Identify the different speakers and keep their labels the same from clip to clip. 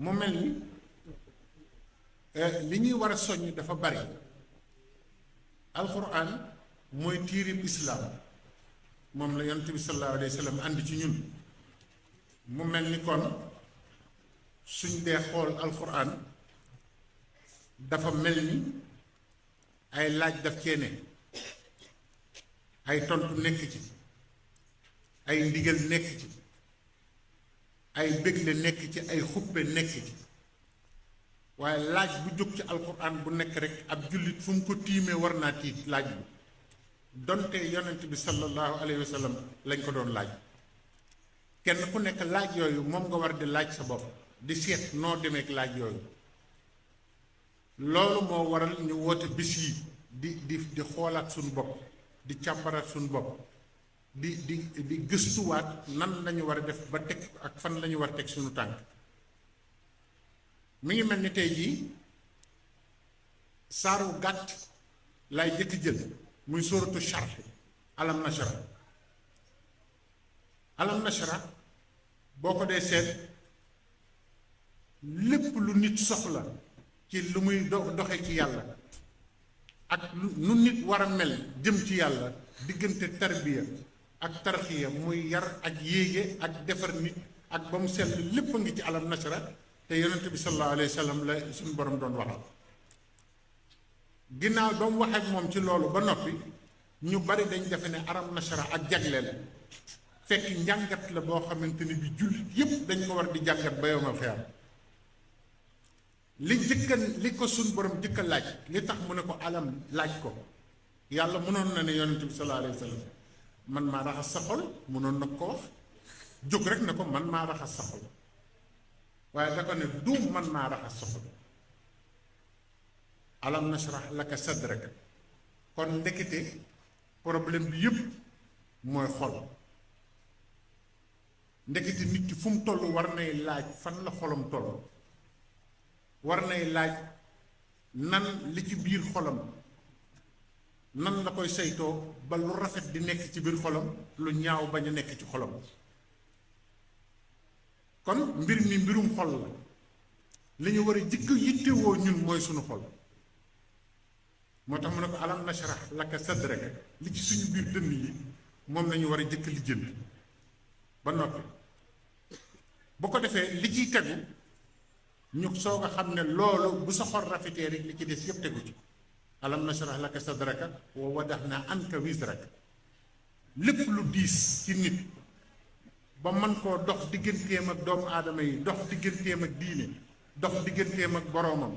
Speaker 1: mu mel ni li ñuy war a soññ dafa bari. alquran mooy tiirib islaam moom la yonent bi sallallahu alayhi wa sallam andi ci ñun mu mel ni kon suñ dee xool alquran dafa mel ni ay laaj daf cee ne ay tontu nekk ci ay ndigal nekk ci ay bégle nekk ci ay xuppe nekk ci waaye laaj bu jóg ci alquran bu nekk rek ab jullit fu mu ko tiimee war naa tiit laaj bi donte yonent bi sallallahu alayhi wa sallam lañ ko doon laaj kenn ku nekk laaj yooyu moom nga war di laaj sa bopp di seet noo demeek laaj yooyu loolu moo waral ñu woote bis yi di xoolaat suñu bopp di càmbaraat suñu bopp di gëstuwaat nan lañu war a def ba teg ak fan lañu war a teg suñu tànk mi ngi mel ni tey jii saaru gàtt lay jëkk jël muy sóoratu Sharh alam nashra boo ko dee seet lépp lu nit soxla ci lu muy doxe ci yàlla ak nu nit war a mel jëm ci yàlla diggante tarbiya ak tarxiya muy yar ak yéege ak defar nit ak ba mu sell lépp a ngi ci alam nashra te yonent bi sallallahu alayhi wa sallam la suñu borom doon waxal ginnaaw ba mu waxee ak moom ci loolu ba noppi ñu bari dañ defe ne alam nashra ak jagle la fekk njàngat la boo xamante ni bi jullit yépp dañ ko war di jàngat ba yowmal xiyaam li ko suñ borom jëkka laaj li tax mu ne ko alam laaj ko yàlla mënoon na ne yonent bi sallallahu alayhi wa sallam man maa raxas sa xol mënoon na ko wax jóg rek ne ko man maa raxas sa xol waaye da ko ne du man maa raxas sa xol alam nashrah laka sadraka kon ndekete problème bi yépp mooy xol ndekete nit ki fu mu toll war nay laaj fan la xolam toll war nay laaj nan li ci biir xolam nan la koy saytoo ba lu rafet di nekk ci biir xolam lu ñaaw bañ a nekk ci xolam kon mbir mi mbirum xol la li ñu war a jëkk yittewoo ñun mooy sunu xol moo tax mu ne ko alam nashrah laka sadraka li ci suñu biir dënn yi moom lañu war a jëkk lijjanti ba noppi bu ko defee li ciy tegu ñu soog a xam ne loolu bu sa xol rafetee rek li ci des yépp tegu ci alam nashrah laka sadraka wa wada'na anka wizraka lépp lu diis ci nit ba man koo dox digganteem ak doomu aadama yi dox digganteem ak diine dox digganteem ak boroomam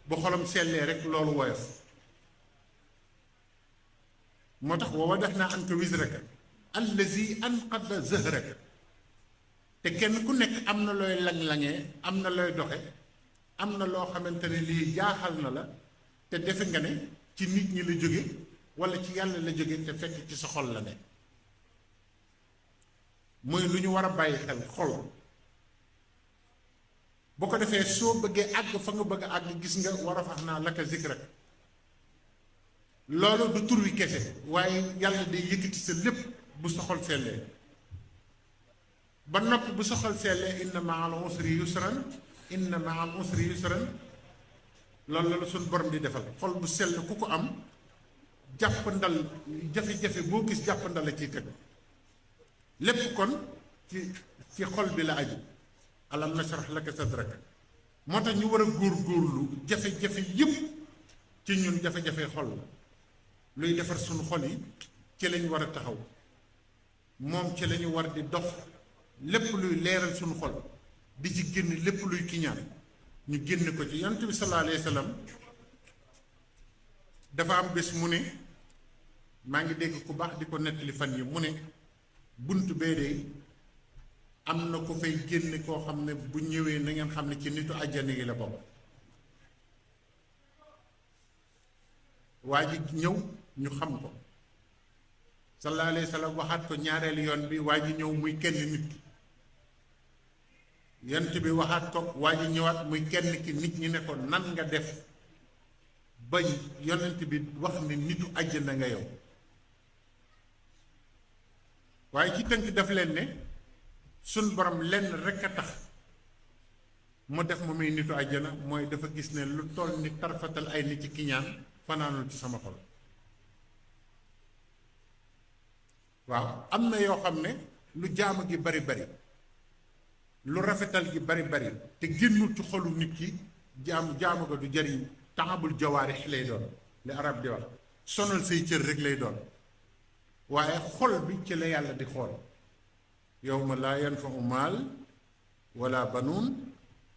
Speaker 1: bu xolam sellee rek loolu woyof moo tax wa wada'na anka wizraka allazi anqada zahraka te kenn ku nekk am na looy lang-langee am na looy doxe am na loo xamante ne lii jaaxal na la te defe nga ne ci nit ñi la jóge walla ci yàlla la jóge te fekk ci sa xol la ne mooy lu ñu war a bàyyi xel xol boo ko defee soo bëggee àgg fa nga bëgg a àgg gis nga war a fax naa laka zikrak loolu du tur wi kese waaye yàlla day yëkkati sa lépp bu sa xol sellee ba noppi bu sa xol sellee inna ma'al usri yusran inna ma'al usri yusran loolu la suñ borom di defal xol bu sell ku ko am jàpp ndal jafe-jafe boo gis jàpp ndal la ciy teg lépp kon ci xol bi la aju alam nashrah laka sadraka moo tax ñu war a góor-góorlu jafe-jafe yépp ci ñun jafe-jafe xol la luy defar suñu xol yi ci lañ war a taxaw moom ci lañu war di dox lépp luy leeral suñu xol di ci génn lépp luy kiñaan ñu génn ko ci yonent bi sallallahu alayhi wa sallam dafa am bés mu ne maa ngi dégg ku baax di ko nettali fan yi mu ne bunt bee de am na ko fay génne koo xam ne bu ñëwee na ngeen xam ne ci nitu àjjana yi la bokk waa ji ñëw ñu xam ko sallallahu alayhi wa sallam waxaat ko ñaareelu yoon bi waa ji ñëw muy kenn nit ki yonent bi waxaat ko waa ji ñëwaat muy kenn ki nit ñi ne ko nan nga def ba yonent bi wax ne nitu àjjana nga yow waaye ci tënk daf leen ne suñ borom lenn rekk a tax mu def ma may nitu àjjana mooy dafa gis ne lu toll ni tarfatal ay nit ci kiñaan fanaanul ci sama xol. waaw am na yoo xam ne lu jaamu gi bari bari lu rafetal gi bari bari te génnul ci xolu nit ki jaamu ga du jariñ taabul jawaarix lay doon li arab di wax sonal say cër rek lay doon waaye xol bi ci la yàlla di xool yawma laa yanfau maal wala banuun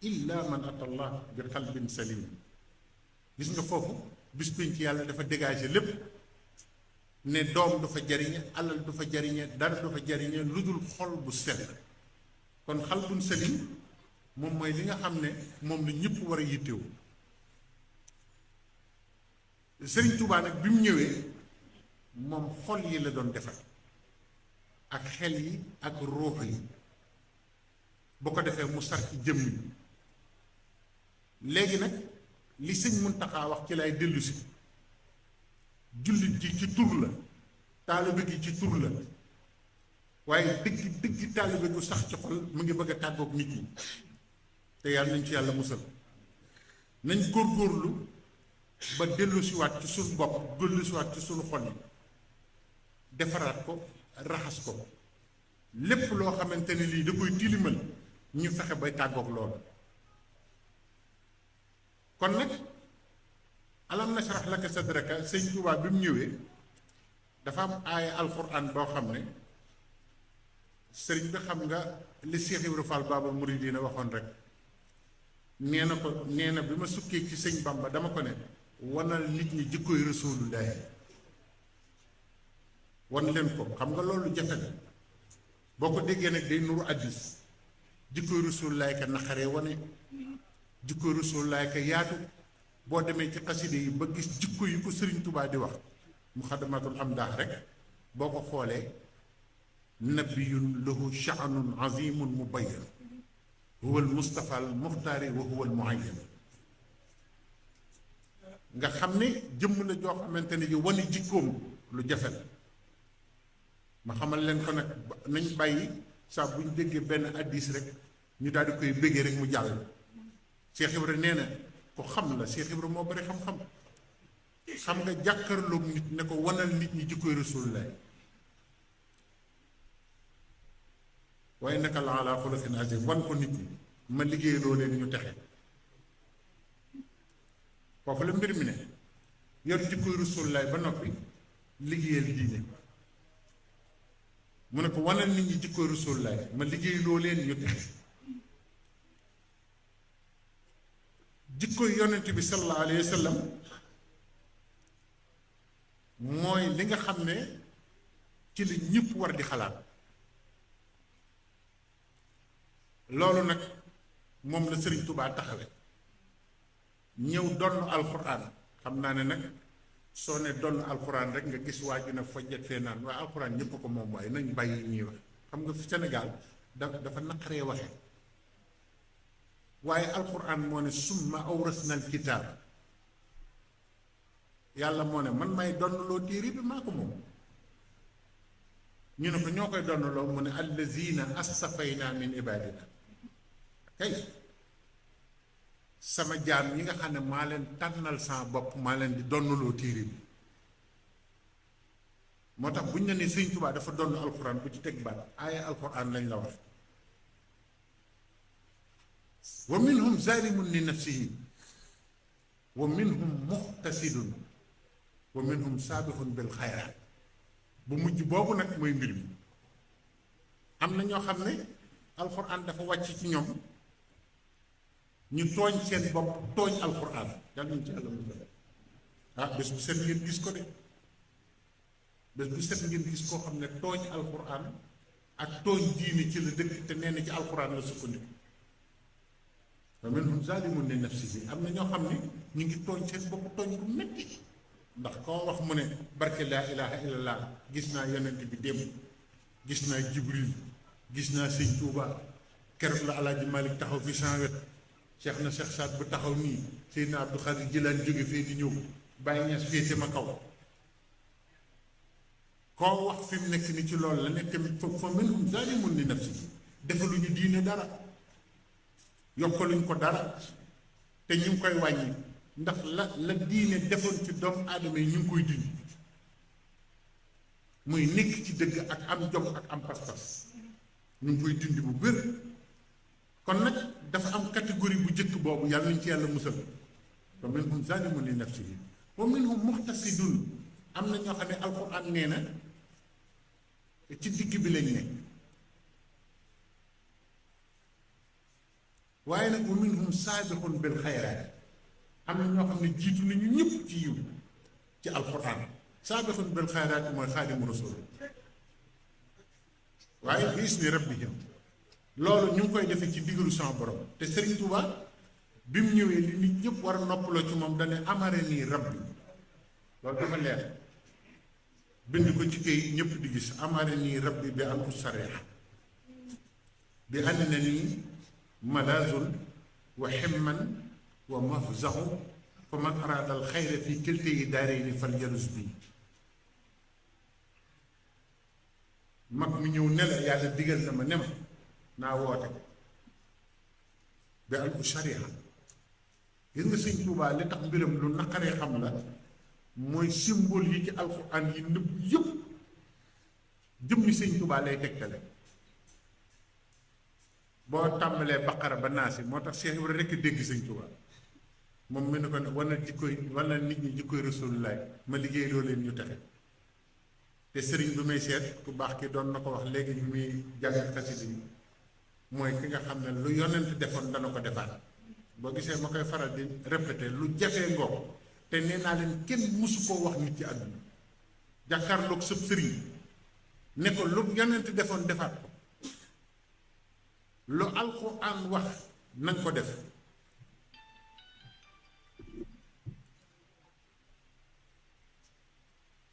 Speaker 1: illa man ata allah bi qalbin salim. gis nga foofu bis biñ ci yàlla dafa dégager lépp ne doom du fa jariñe alal du fa jariñe dara du fa jariñe lu dul xol bu sell. kon xalbun salim moom mooy li nga xam ne moom la ñëpp war a yittewu. Sëriñ Tuubaa nag bi mu ñëwee moom xol yi la doon defar ak xel yi ak ruux yi bu ko defee mu sar ci jëmm yi. léegi nag li sëñ Muntaxa wax ci lay dellusi jullit gi ci tur la taalibe gi ci tur la waaye dëgg taalibe gu sax ci xol mu ngi bëgg a tàggoog nit ñi te yàlla nañ ci yàlla musal. nañ góorgóorlu ba dellusiwaat ci suñu bopp dellusiwaat ci suñu xol yi defaraat ko raxas ko lépp loo xamante ne lii da koy tilimal ñu fexe bay tàggoog loolu. kon nag alam nashrah laka sadraka sëñ Tuubaa bi mu ñëwee dafa am aaya alquran boo xam ne sëriñ bi xam nga li Cheikh Ibrahima Fall Baabul Muridiina waxoon rek nee na bi ma sukkee ci sëñ Bamba dama ko ne wanal nit ñi jikkoy rasulullahi wan leen ko xam nga loolu jafe la boo ko déggee nag day nuru addis jikkoy rasulullahi ka naqaree wane jikkoy rasulullahi ka yaatu. boo demee ci xaside yi ba gis jikko yi ko sëriñ Tubaa di wax muxadamatul amdaax rek boo ko xoolee nabiyun lahu sha'nun azimun mubayyan huwa al mustafa al muxtaari wa huwa al muayyan. nga xam ne jëmm la joo xamante ne ji wane jikkoom lu jafe la. ma xamal leen ko nag nañ bàyyi saa bu ñu déggee benn addis rek ñu daal di koy béggee rek mu jàll. Cheikh Ibra nee na ko xam la Cheikh Ibra moo bari xam-xam xam nga jàkkarloog nit ne ko wanal nit ñi jikkoy Rasulullah waaye naka la ala xuluqin azim wan ko nit ñi ma liggéeyloo leen ñu texe. foofu la mbir mi ne yor jikkoy Rasulullah ba noppi liggéeyal diine mu ne ko wanal nit ñi jikkoy Rasulullah ma liggéeyloo leen ñu texe. jikkoy yonent bi sallallahu alayhi wa sallam mooy li nga xam ne ci la ñëpp war di xalaat. loolu nag moom la Sëriñ Tubaa taxawe ñëw donn alxuraan. xam naa ne nag soo ne donn alxuraan rek nga gis waa ju ne fojjat fee naan waaye alxuraan ñëpp ko moom waaye nañ bàyyi ñuy wax xam nga fi Sénégal dafa naqaree waxe waaye alquran moo ne summa awrasna alkitaab yàlla moo ne man may donnaloo téere bi maa ko moom. ñu ne ko ñoo koy donnaloo mu ne allazina astafayna min ibadina kay sama jaam ñi nga xam ne maa leen tànnal sama bopp maa leen di donnaloo téere bi. moo tax buñ ne ni Sëñ Tuubaa dafa donn alquran bu ci teg baat aaya alquran lañ la wax. wa minhum zalimun li nafsihi wa minhum muxtasidun wa minhum saabixun bil xayraat bu mujj boobu nag mooy mbir mi. am na ñoo xam ne alxuraan dafa wàcc ci ñoom ñu tooñ seen bopp tooñ alxuraan yàlla nañu ci àlla musal. bés bu set ngeen gis ko de bés bu set ngeen gis koo xam ne tooñ alxuraan ak tooñ diine ci la dëkk te nee na ci alxuraan la sukkandiku. wa minhum zalimun li nafsihi am na ñoo xam ne ñu ngi tooñ seen bopp tooñ bu metti ndax koo wax mu ne barke laa ilaha illallah gis naa yonent bi démb gis naa Jibril gis naa sëñ Tuuba keroog la Alaaji Malik taxaw fi sans wet Cheikh na Cheikh Saad bu taxaw nii Seydina Abdou Khadir Jilaan jóge fee di ñëw Baye Ñas féete ma kaw. koo wax fi mu nekk ni ci loolu la nekk fa minhum zalimun li nafsihi defaluñu diine dara yokkaluñ ko dara te ñu ngi koy wàññi ndax la diine defoon ci doomu aadama yi ñu ngi koy dindi muy nekk ci dëgg ak am jom ak am pas-pas ñu ngi koy dindi bu bër kon nag dafa am catégorie bu jëkk boobu yàlla nañ ci yàlla musal wa minhum zalimun li nafsihi wa minhum muhtasidun am na ñoo xam ne alxuraan nee na ci digg bi lañ ne waaye nag wa minhum saabixun bil xayraat am na ñoo xam ne jiitu nañu ñëpp ci yiw ci alxuraan saabixun bil xayraat mooy xaadimu rasul waaye bi isni rabbihim loolu ñu ngi koy defee ci digalu sama borom te Serigne Touba bi mu ñëwee li nit ñëpp war a noppaloo ci moom dane amare nii rabbi loolu dafa leer bind ko ci këyit ñëpp di gis amare nii rabbi bi al usariya bi ànd na nii malazun wa himman wa mafzahu fa man araada al xayra fi kilta yi daarayni fal yarus bi mag mi ñëw ne la yàlla digal na ma ne ma naa woote bi al usariya gis nga sëñ Tuubaa li tax mbiram lu naqaree xam la mooy symbole yi ci alxuraan yi nëbb yëpp jëmmi sëñ Tuubaa lay tegtale boo tàmbalee baqara ba naasi moo tax Cheikh Ibrahima rekk dégg sëñ Tuubaa moom mi ne ko war na jikkoy war na nit ñi jikkoy Rasulullaay ma liggéey loo leen ñu texe te sëriñ bi may seet ku baax ki doon na ko wax léegi ñu muy jàng xasida yi mooy ki nga xam ne lu yonent defoon dana ko defaat boo gisee ma koy faral di répété lu jafee ngoog te nee naa leen kenn mësu koo wax nit ci àdduna jàkkaarloog sëb sëriñ ne ko lu yonent defoon defaat ko lu alxuraan wax nanga ko def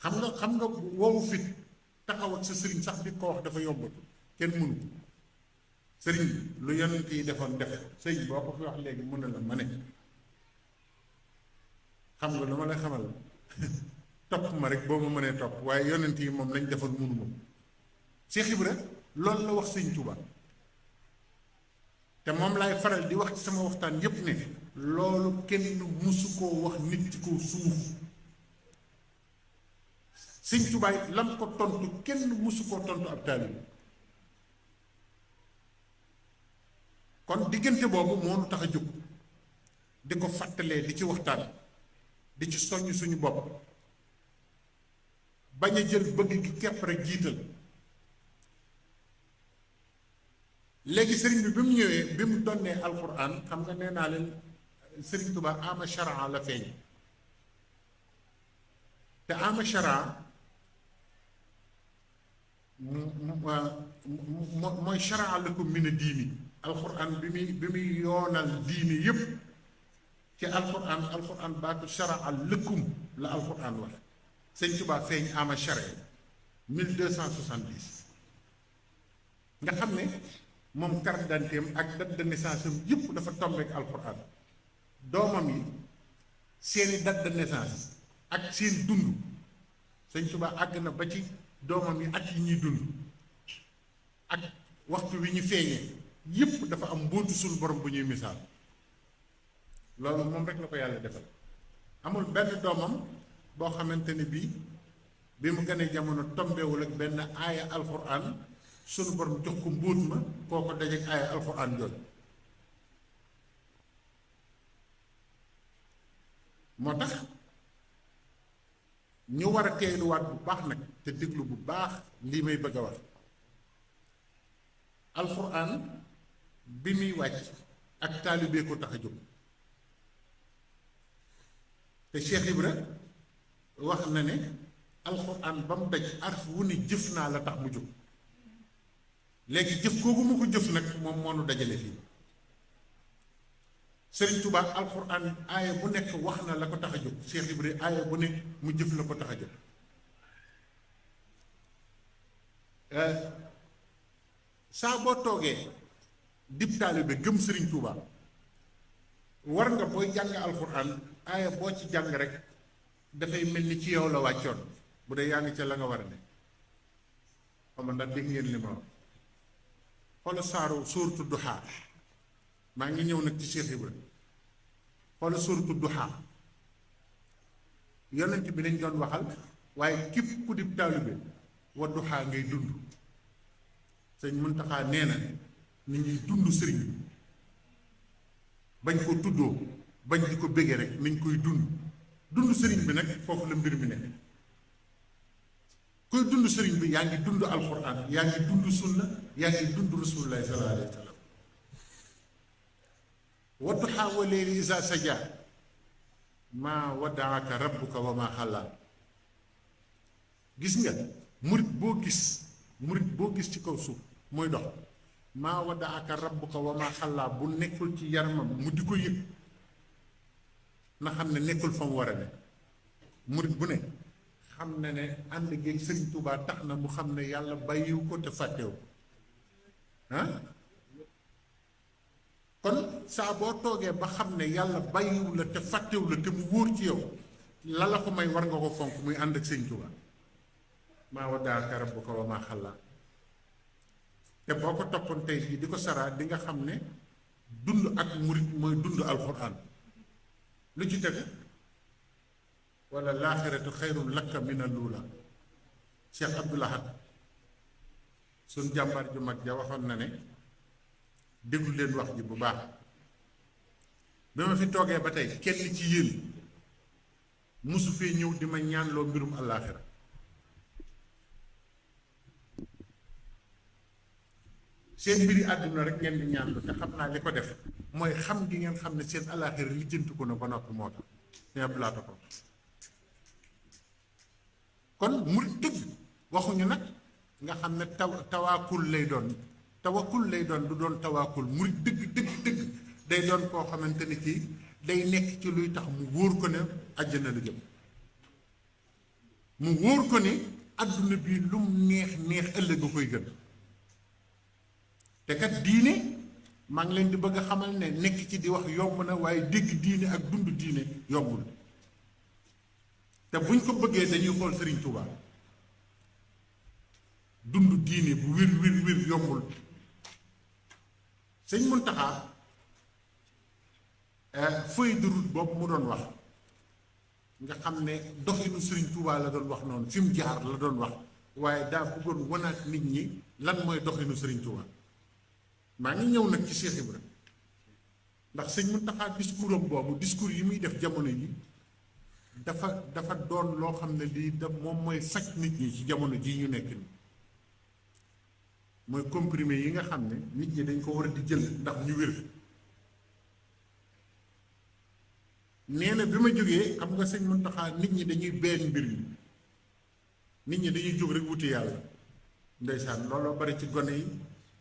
Speaker 1: xam nga woowu fit taxaw ak sa sëriñ sax di ko wax dafa yombatu kenn mënu ko sëriñ lu yonent yi defoon def sëñ boo ko fi wax léegi mën na la ma ne xam nga lu ma lay xamal topp ma rek boo ma mënee topp waaye yonent yi moom lañ defoon mënu ma Cheikh Ibra loolu la wax sëñ Tuuba te moom laay faral di wax ci sama waxtaan yépp ne loolu kenn musu koo wax nit ci kaw suuf sëñ Tuuba lam ko tontu kenn musu koo tontu ab taalibe kon diggante boobu moo nu tax a jóg di ko fàttalee di ci waxtaan di ci soññ suñu bopp bañ a jël bëgg gi kepp rek jiital léegi sëriñ bi mu ñëwee bi mu donnee alxuraan xam nga nee naa leen sëriñ Tuubaa ama sharaa la feeñ te ama sharaa mooy sharaa lakum mina diini alxuraan bi muy yoonal diini yépp ci alxuraan baatu sharaa lëkkum la alxuraan wax sëñ Tuubaa feeñ ama sharaa 1270 nga xam ne moom carte d'identité am ak date de naissance am yëpp dafa tombé ak alxuraan doomam yi seeni date de naissance ak seen dund sëñ Tuubaa àgg na ba ci doomam yi at yi ñuy dund ak waxtu wi ñu feeñee yëpp dafa am mbóotu suñu borom bu ñuy misaal loolu moom rek la ko yàlla defal amul benn doomam boo xamante ne bii bi mu gënee jamono tombewul ak benn aaya alxuraan sunu borom jox ko mbóot ma koo ko dajeek aaya alxuraan jooju moo tax ñu war a teeyluwaat bu baax nag te déglu bu baax lii may bëgg a wax alxuraan bi muy wàcc ak taalibe ko tax a jóg te Cheikh Ibra wax na ne alxuraan ba mu daj arf wu ne jëf naa la tax mu jóg léegi jëf kooku mu ko jëf nag moom moo nu dajale fii Sëriñ Tuubaa alxuraan aaya bu nekk wax na la ko tax a jóg Cheikh Ibra aaya bu nekk mu jëf la ko tax a jóg saa boo toogee dib taalibe gëm Sëriñ Tuubaa war nga booy jàng alxuraan aaya boo ci jàng rek dafay mel ni ci yow la wàccoon bu dee yaa ngi ca la nga war a ne xam nga ndax dégg ngeen li ma wax xoola saaru suuratu Duhaa maa ngi ñëw nag ci Cheikh Ibra xoola suuratu Duhaa yonent bi lañ doon waxal waaye képp ku di taalibe wa Duhaa ngay dund sëñ Muntaxa nee na ni ñuy dund sëriñ bi bañ ko tuddoo bañ di ko béggee rek nañ koy dund sëriñ bi nag foofu la mbir mi nekk koy dund sëriñ bi yaa ngi dund alxuraan yaa ngi dund sunna yaa ngi dund rasulullaahi sallallaahu alayhi wa sallam wa duhaa wa layli izaa sajaa maa waddaaka rabbuka wa maa xalaa gis nga murit boo gis ci kaw suuf mooy dox maa waddaaka rabbuka wa maa xalaa bu nekkul ci yaramam mu di ko yëg na xam ne nekkul fa mu war a ne murit bu ne xam na ne ànd géeg Sëriñ Tuubaa tax na mu xam ne yàlla bàyyiwu ko te fàttewu kon saa boo toogee ba xam ne yàlla bàyyiwu la te fàttewu la te mu wóor ci yow la la ko may war nga ko fonk muy ànd ak Sëriñ Tuubaa maa waddaaka rabbuka wa maa xalaa te boo ko toppoon tey jii di ko saraa di nga xam ne dund ak murit mooy dund alxuraan lu ci tegu wala laaxiratu xayrun laka mina luula Cheikh Abdoul Ahad suñ jàmbaar ju mag ja waxoon na ne déglu leen wax ji bu baax bi ma fi toogee ba tey kenn ci yéen musu fee ñëw di ma ñaanloo mbirum àllaaxira seen mbiri àdduna rek ngeen di ñaanlu te xam naa li ko def mooy xam gi ngeen xam ne seen àllaaxira lijjanti ko na ba noppi moo tax seen abdulaata ko kon murit dëgg waxuñu nag nga xam ne tawaakul lay doon du doon tawaakul murit dëgg day doon koo xamante ni kii day nekk ci luy tax mu wóor ko ne àjjana la jëm mu wóor ko ni àdduna bi lu mu neex ëllëg a koy gën te kat diine maa ngi leen di bëgg a xamal ne nekk ci di wax yomb na waaye dégg diine ak dund diine yombul te buñ ko bëggee dañuy xool Serigne Touba dund diine bu wir yombul sëñ Muntaxa feuille de route boobu mu doon wax nga xam ne doxinu Serigne Touba la doon wax noonu fi mu jaar la doon wax waaye daa bëggoon wanaat nit ñi lan mooy doxinu Serigne Touba maa ngi ñëw nag ci Cheikh Ibra ndax sëñ Muntaxa discours am boobu discours yi muy def jamono yi dafa doon loo xam ne lii da moom mooy faj nit ñi ci jamono jii ñu nekk ni mooy comprimé yi nga xam ne nit ñi dañ ko war a di jël ndax ñu wér nee na bi ma jógee xam nga sëñ Muntaxa nit ñi dañuy benn mbir mi nit ñi dañuy jóg rek wuti yàlla ndeysaan looloo bari ci gone yi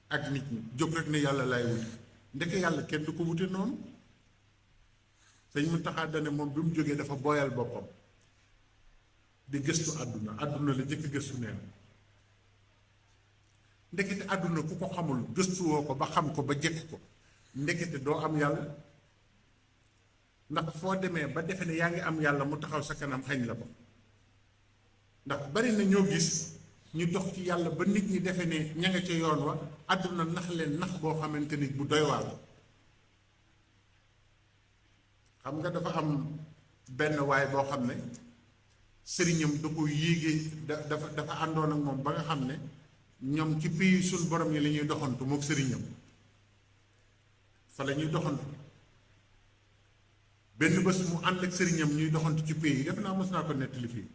Speaker 1: ak nit ñi jóg rek ne yàlla laay wuti ndeke yàlla kenn du ko wute noonu sëñ Muntaxa dane moom bi mu jógee dafa booyal boppam di gëstu àdduna la jëkk gëstu neen ndekete àdduna ku ko xamul gëstuwoo ko ba xam ko ba jekk ko ndekete doo am yàlla ndax foo demee ba defe ne yaa ngi am yàlla mu taxaw sa kanam xañ la ko ndax bari na ñoo gis ñu dox ci yàlla ba nit ñi defe ne ña nga ca yoon wa àdduna nax leen nax boo xamante ni bu doy waar xam nga dafa am benn waay boo xam ne sëriñam da ko yéegee dafa àndoon ak moom ba nga xam ne ñoom ci pays suñ borom yi la ñuy doxantu mook sëriñam fa la ñuy doxantu benn bés mu ànd ak sëriñam ñuy doxantu ci pays yi def naa mos naa ko nettali fii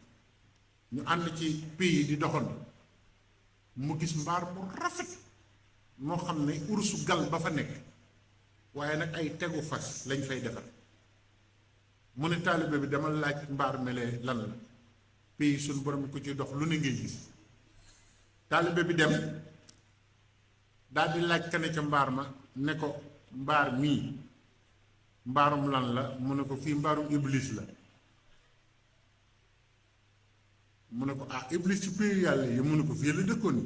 Speaker 1: ñu ànd ci pays yi di doxantu mu gis mbaar mu rafet moo xam ne urusu gal ba fa nekk waaye nag ay tegu fas lañ fay defar mu ne taalibe bi dama laaj mbaar melee lan la pays suñ borom ko ci dox lu ne ngay gis taalibe bi dem daal di laaj kane ca mbaar ma ne ko mbaar mii mbaarum lan la mu ne ko fii mbaarum iblis la mu ne ko ah iblis ci pays yàlla yi mu ne ko fii la dëkkoon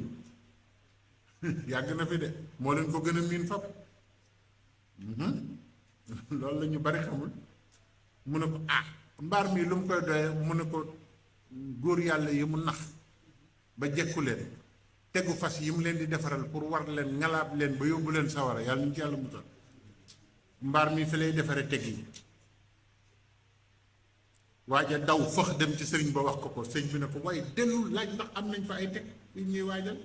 Speaker 1: yàgg na fi de moo leen ko gën a miin fab loolu la ñu bari xamul mu ne ko ah mbaar mii lu mu koy doyee mu ne ko góor yàlla yi mu nax ba jekku leen tegu fas yi mu leen di defaral pour war leen ngalaab leen ba yóbbu leen sawara yàlla ñu ci yàlla musal mbaar mi fi lay defare teg yi waaja daw fëx dem ci sëriñ ba wax ko sëñ bi ne ko waaye dellul laaj ndax am nañ fa ay teg yu ñuy waajal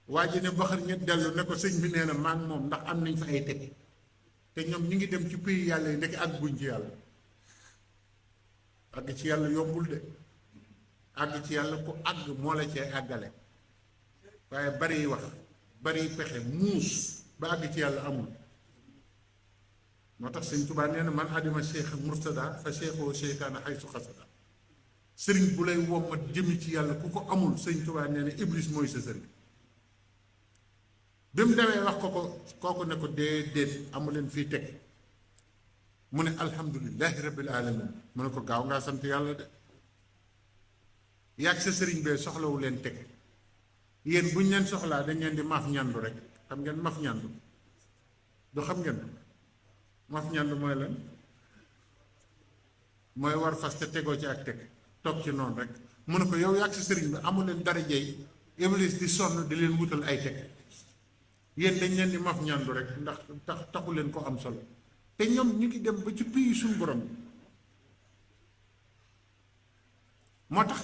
Speaker 1: waa ji ne baxar ñett dellu ne ko sëñ bi nee na maa ngi moom ndax am nañ fa ay teg te ñoom ñu ngi dem ci pays yàlla yi ndekk àgg buñ ci yàlla àgg ci yàlla yombul de àgg ci yàlla ku àgg moo la cee àggale waaye bari wax bari pexe muus ba àgg ci yàlla amul moo tax sëñ Tuubaa nee na man adima cheikh murtada fa cheikhoo cheytaana xay su xasada sëriñ bu lay wommat jëmi ci yàlla ku ko amul sëñ Tuubaa nee na iblis mooy sa sëriñ bi mu demee wax ko kooku ne ko déedéet amuleen fii teg mu ne alhamdulilahi rabbil alamin mu ne ko gaaw ngaa sant yàlla de yàgg sa sëriñ bee soxlawu leen teg yéen buñ leen soxlaa dañ leen di maaf ñandu rek xam ngeen maaf ñandu du xam ngeen maaf ñandu mooy lan mooy war fas te tegoo ci ak teg toog ci noonu rek mu ne ko yow yàgg sa sëriñ bi amu leen dara jey iblis di sonn di leen wutal ay teg yéen dañ leen di maf ñandu rek ndax taxu leen ko am solo te ñoom ñu ngi dem ba ci pays suñu borom moo tax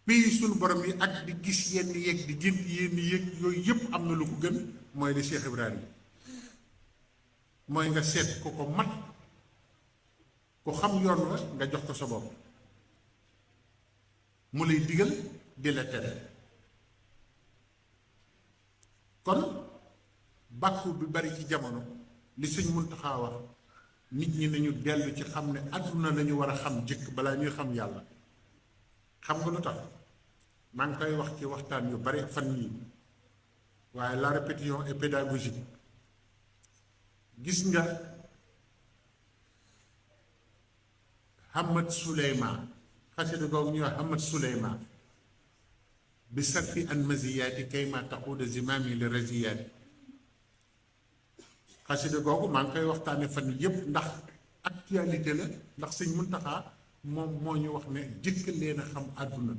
Speaker 1: pays suñu borom yi ak di gis yenn yeeg di gént yenn yeeg yooyu yëpp am na lu ko gën mooy li Cheikh Ibrahima mooy nga seet ko mat ku xam yoon wa nga jox ko sa bopp mu lay digal di la tere kon bàkku bi bari ci jamono li Sëñ Muntaxa wax nit ñi nañu dellu ci xam ne àdduna lañu war a xam jëkk balaa ñuy xam yàlla xam nga lu tax maa ngi koy wax ci waxtaan yu bari fan yii waaye la répétition est pédagogique gis nga Hamad Suleymaan xasida googu ñuy wax Hamad Suleymaan bi sarfi an maziyaati kay ma taxuuda zimaami li raziyaati xasida googu maa ngi koy waxtaane fan yépp ndax actualité la ndax Sëñ Muntaxa moom moo ñu wax ne jëkk leen a xam àdduna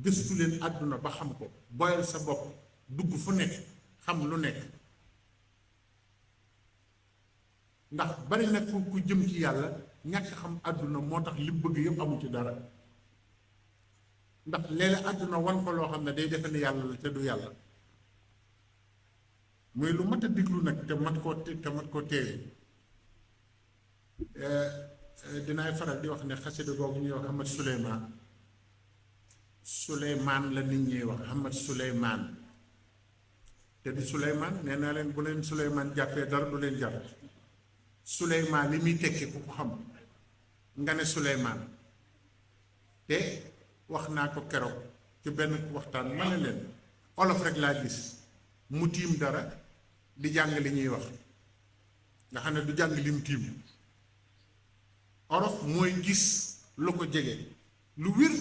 Speaker 1: gëstu leen àdduna ba xam ko boyal sa bopp dugg fu nekk xam lu nekk ndax bari na ku jëm ci yàlla ñàkk xam àdduna moo tax li bëgg yépp amu ci dara ndax léeg-léeg àdduna wan ko loo xam ne day defe ne yàlla la te du yàlla muy lu mat a diglu nag te mat koo teewi dinaay faral di wax ne xasida googu ñuy wax Hamad Suleymaan Suleymaan la nit ñuy wax Hamad Suleymaan te du Suleymaan nee naa leen bu leen Suleymaan jàppee dara du leen jàpp Suleymaan li muy tekki ku ko xam nga ne Suleymaan te wax naa ko keroog ci benn waxtaan ma ne leen olof rek laa gis mu tiim dara di jàng li ñuy wax nga xam ne du jàng li mu tiim olof mooy gis lu ko jege lu wér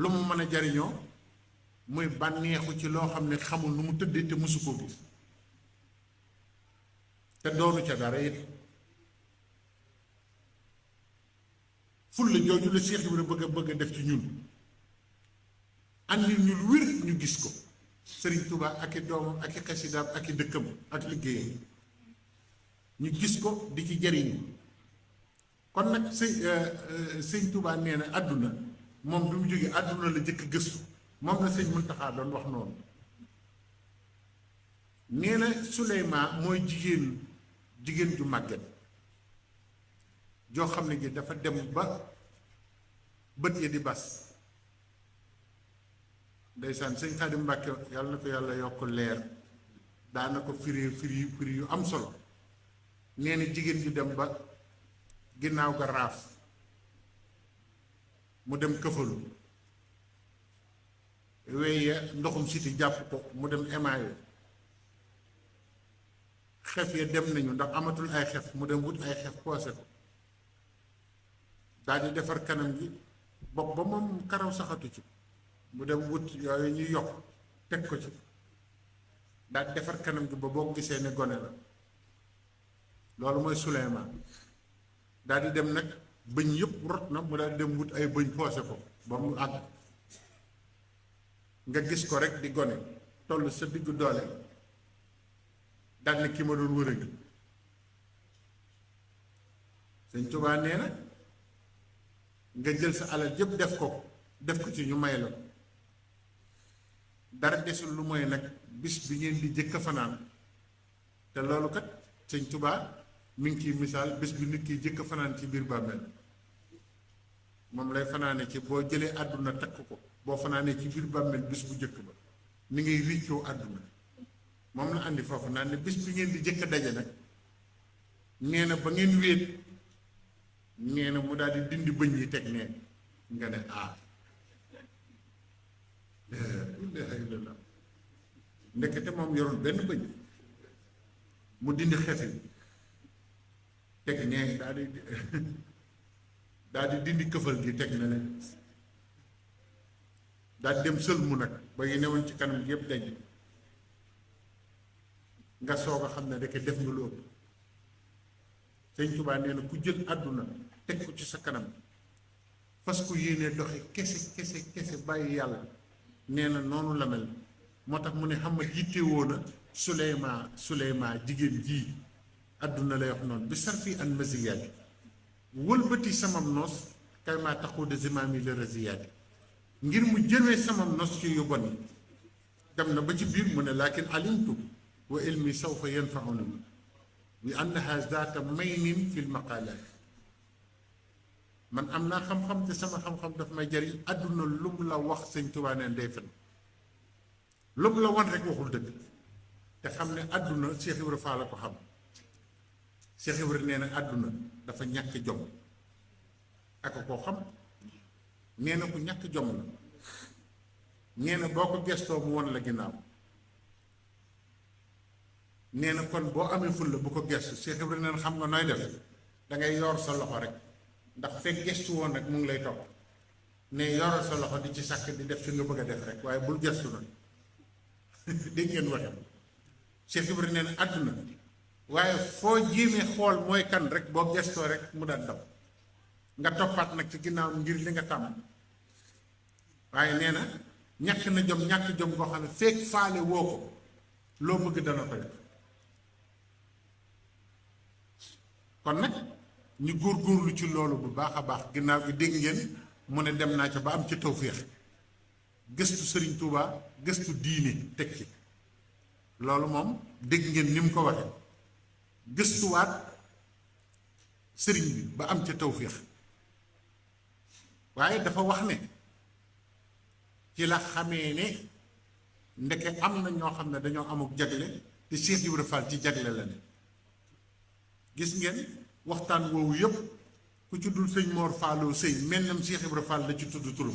Speaker 1: lu mu mën a jariñoo muy bànneexu ci loo xam ne xamul nu mu tëddee te mësu koo gis te doonu ca dara it fulla jooju la Cheikh Ibrahima bëgg a def ci ñun andil ñu lu wér ñu gis ko Sëriñ Tuubaa ak i doomam ak i xasidaam ak i dëkkam ak liggéeyam ñu gis ko di ci jariñu kon nag sëñ Tuubaa nee na àdduna moom bi mu jógee àdduna la jëkk gëstu moom la Sëñ Muntaxa doon wax noonu nee na Suleymaan mooy jigéen ju màgget joo xam ne gi dafa dem ba bët ya di bas ndeysaan sëñ Xaadim Mbàkke yàlla na ko yàlla yokk leer daana ko firi yu am solo nee na jigéen ju dem ba ginnaaw ga raaf mu dem këfalu weye ndoxum siti jàpp ko mu dem émaillé xef ya dem nañu ndax amatul ay xef mu dem wut ay xef poose ko daal di defar kanam gi bopp ba moom karaw saxatu ci mu dem wut yooyu ñuy yokk teg ko ci daal di defar kanam gi ba boo gisee ne gone la loolu mooy Suleymaan daal di dem nag bëñ yëpp rot na mu daal di dem wut ay bëñ poose ko ba mu àgg nga gis ko rek di gone toll sa diggu doole daal ne ki ma doon wër a ngi sëñ Tuubaa nee na nga jël sa alal yëpp def ko ci ñu may la dara desul lu mooy nag bis bi ngeen di jëkk a fanaan te loolu kat sëñ Tuubaa mi ngi ciy misaal bis bi nit ki jëkk a fanaan ci biir bàmmeel moom lay fanaane ci boo jëlee àdduna takk ko boo fanaanee ci biir bàmmeel bis bu jëkk ba ni ngay riccoo àdduna moom la andi foofu naan ne bis bi ngeen di jëkk a daje nag nee na ba ngeen wéet nee na mu daal di dindi bëñ yi teg nee nga ne ndekete moom yorul benn bëñ mu dindi xefi teg nee daal di dindi këfal gi teg na ne daal di dem sël mu nag ba yi newoon ci kanam gi yëpp dañ nga soog a xam ne rek def nga lu ëpp sëñ Tuubaa nee na ku jël àdduna teg ko ci sa kanam fas ko yéene doxe kese bàyyi yàlla nee na noonu la mel moo tax mu ne xam nga yittewoo na Suleymaa jigéen jii àdduna lay wax noonu bi sarfi an masiyaati wëlbati samam noos kay maa taxu de zimaami la raziyaati ngir mu jëmee samam nos ci yu bon yi dem na ba ci biir mu ne laakin alimtu wa ilmi sawfa yanfauni bi annaha zaata maynin fil maqaalaat man am naa xam-xam te sama xam-xam daf may jariñ àdduna lu mu la wax sëñ Tuubaa neen day fen lu mu la wan rek waxul dëgg te xam ne àdduna Cheikh Ibra Fall la ko xam Cheikh Ibra nee na àdduna dafa ñàkk jom ak koo xam nee na ku ñàkk jom la nee na boo ko gestoo mu won la ginnaaw nee na kon boo amee fulla bu ko gestu Cheikh Ibra nee na xam nga nooy def dangay yor sa loxo rek ndax fekk gestu woon nag mu ngi lay topp ne yoral sa loxo di ci sàkk di def fi nga bëgg a def rek waaye bul gestu nag dégg ngeen waxe Cheikh Ibra nee na àdduna waaye foo jéemee xool mooy kan rek boo gestoo rek mu daan daw nga toppaat nag ci ginnaaw ngir li nga tàmm waaye nee na ñàkk na jom ñàkk jom koo xam ne fekk faale woo ko loo bëgg dana ko def kon nag ñu góorgóorlu ci loolu bu baax a baax ginnaaw gi dégg ngeen mu ne dem naa ca ba am ci tawféex gëstu sëriñ Touba gëstu diine teg ci loolu moom dégg ngeen ni mu ko waxe gëstuwaat sëriñ bi ba am ca tawféex waaye dafa wax ne ci la xamee ne ndeke am na ñoo xam ne dañoo amuk jagle te Cheikh Ibra Fall ci jagle la ne gis ngeen waxtaan woowu yëpp ku ci dul sëñ Mor Fallou sëy mennam Cheikh Ibra Fall la ci tudd turam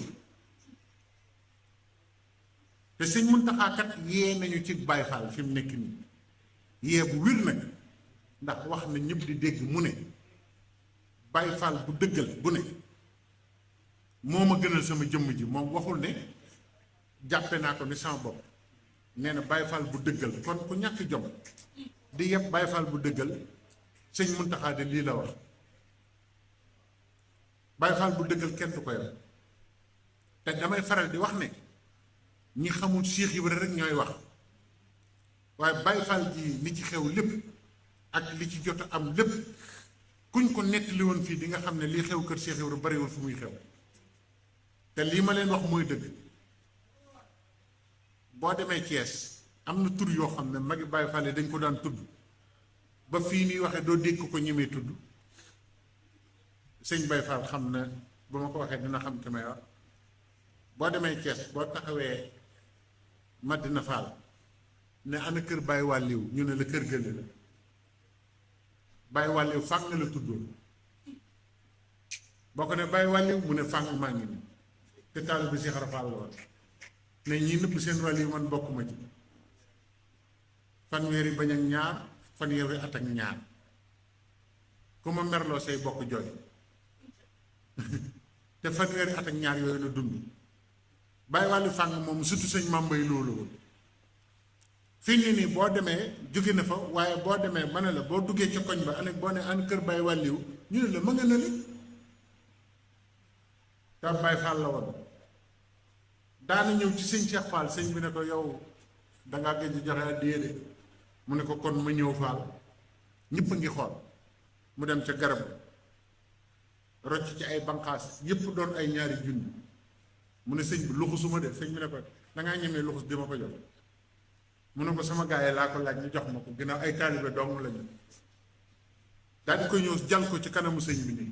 Speaker 1: te sëñ Muntaxa kat yee nañu ci Baay Fall fi mu nekk nii yee bu wir nag ndax wax na ñëpp di dégg mu ne Baay Fall bu dëggal bu ne moo ma gënal sama jëmm ji moom waxul ne jàppe naa ko ni sama bopp nee na Baay Fall bu dëggal kon ku ñàkk jom di yëpp Baay Fall bu dëggal sëñ Muntaxa de lii la wax Baay Fall bu dëggal kenn du ko yor te damay faral di wax ne ñi xamul Cheikh Ibra rek ñooy wax waaye Baay Fall ji li ci xew lépp ak li ci jot am lépp kuñ ko nettali woon fii di nga xam ne lii xew kër Cheikh Ibra bariwul fu muy xew te lii ma leen wax mooy dëgg boo demee Thiès am na tur yoo xam ne magi Baay Fall dañ ko daan tudd ba fii nii waxee doo dégg ko ñemee tudd sëñ Baay Fall xam na ba ma ko waxee dina xam ki may wax boo demee Thiès boo taxawee Madina Fall ne ana kër Baay Wàlliw ñu ne la kër gële la Baay Wàlliw fàng la tuddoon boo ko ne Baay Wàlliw mu ne fàng maa ngi nii te taalibe Cheikh Ibra Fall la woon ne ñii nëbb seen wàlliw man bokkuma ci fanweeri bañ ak ñaar fanweeri at ak ñaar ku ma merloo say bokk jooy te fanweeri at ak ñaar yooyu la dund Baay Wàlliw fàng moom surtout sëñ Mambay loolu woon fii nii nii boo demee jóge na fa waaye boo demee ma ne la boo duggee ca koñ ba ane boo ne an kër Baay Wàlliw ñu ne la ma nga nali te Baay Fall la woon daana ñëw ci sëñ Cheikh Fall sëñ bi ne ko yow dangaa gëj joxe addiya de mu ne ko kon ma ñëw faal ñëpp a ngi xool mu dem ca garab rocc ci ay banqaas yépp doon ay ñaari junni mu ne sëñ bi luxusuma de sëñ bi ne ko dangaa ñemee luxus di ma ko jox mu ne ko sama gaa yi laa ko laaj ñu jox ma ko ginnaaw ay taalibe dong lañu daal di koy ñëw jal ko ci kanamu sëñ bi nii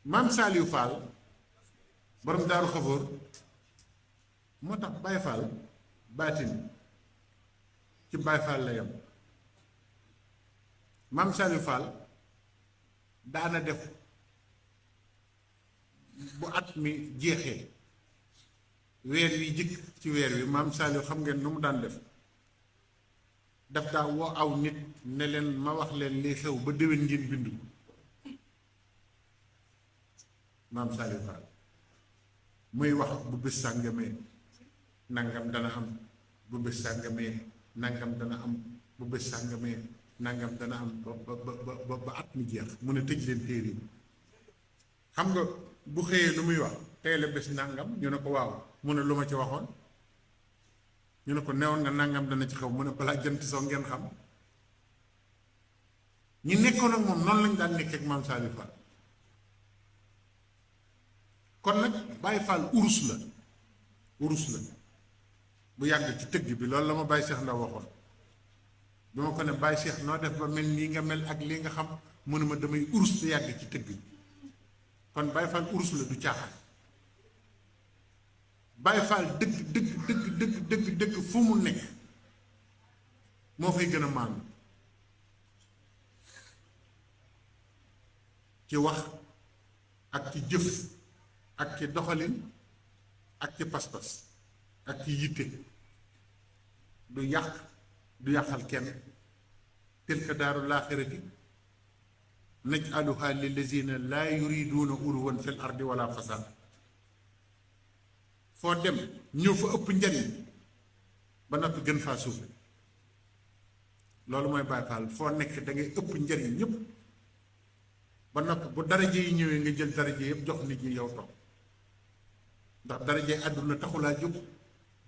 Speaker 1: maam Saliou Fall borom daaru xafoor moo tax Baye Fall baatin ci Baye Fall la yam maam Saliou Fall daana def bu at mi jeexee weer wi jëkk ci weer wi maam Saliou xam ngeen nu mu daan daf daa woo aw nit ne leen ma wax leen li xew ba déwén ngeen bindu maam Saliou Fall muy wax bu bés sàngamee nangam dana am bu bés sàngamee nangam dana am bu bés sàngamee nangam dana am ba at mi jeex mu ne tëj leen téere yi xam nga bu xëyee lu muy wax tey la bés nangam ñu ne ko waaw mu ne lu ma ci waxoon ñu ne ko newoon nga nangam dana ci xew mu ne balaa jant soo ngeen xam ñi nekkoon ak moom noonu lañ daan nekkee ak maam Saliou Fall kon nag Baye Fall urus la bu yàgg ci tëgg bi loolu la ma Baye Cheikh Ndaw waxoon bi ma ko ne Baye Cheikh noo def ba mel nii nga mel ak lii nga xam mu ne ma damay urus te yàgg ci tëgg bi kon Baye Fall urus la du caaxaan Baye Fall dëgg fu mu nekk moo fay gën a maanu ci wax ak ci jëf ak ci doxalin ak ci pas-pas ak ci yitte du yàq du yàqal kenn tilka daaru laaxirati naj'aluha lillazina laa yuriduuna uluwan fil ardi wala fasad foo dem ñëw fa ëpp njariñ ba noppi gën faa suufe loolu mooy Baye Fall foo nekk da ngay ëpp njariñ ñépp ba noppi bu daraje yi ñëwee nga jël daraje yëpp jox nit ñi yow toog ndax daraje àdduna taxulaa jóg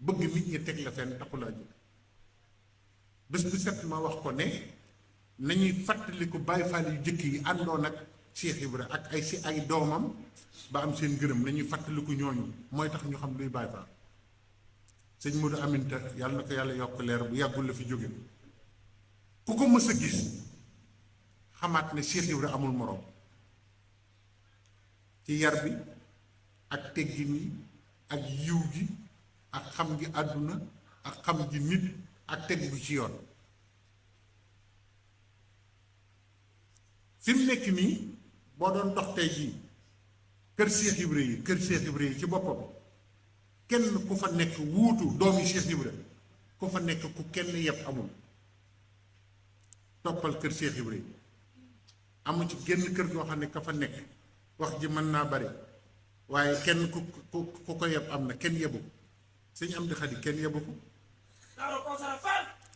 Speaker 1: bëgg nit ñi teg la fenn taxulaa jóg bés bu set ma wax ko ne nañuy fàttaliku Baye Fall yu jëkk yi àndoon ak Cheikh Ibra ak ay doomam ba am seen gërëm nañuy fàttaliku ñooñu mooy tax ñu xam luy Baye Fall sëñ Modou Aminta yàlla na ko yàlla yokk leer bu yàggul la fi jóge ku ko mës a gis xamaat ne Cheikh Ibra amul moroom ci yar bi ak teggin yi ak yiw gi ak xam gi àdduna ak xam gi nit ak teg bi ci yoon fi mu nekk nii boo doon dox tey jii kër Cheikh Ibra yi ci boppam kenn ku fa nekk wuutu doomi Cheikh Ibra ku fa nekk ku kenn yëpp amul toppal kër Cheikh Ibra yi amu ci genn kër goo xam ne ka fa nekk wax ji mën naa bari waaye kenn ku ko yeb am na kenn yebu ko sëñ Amdi Xadi kenn yebu ko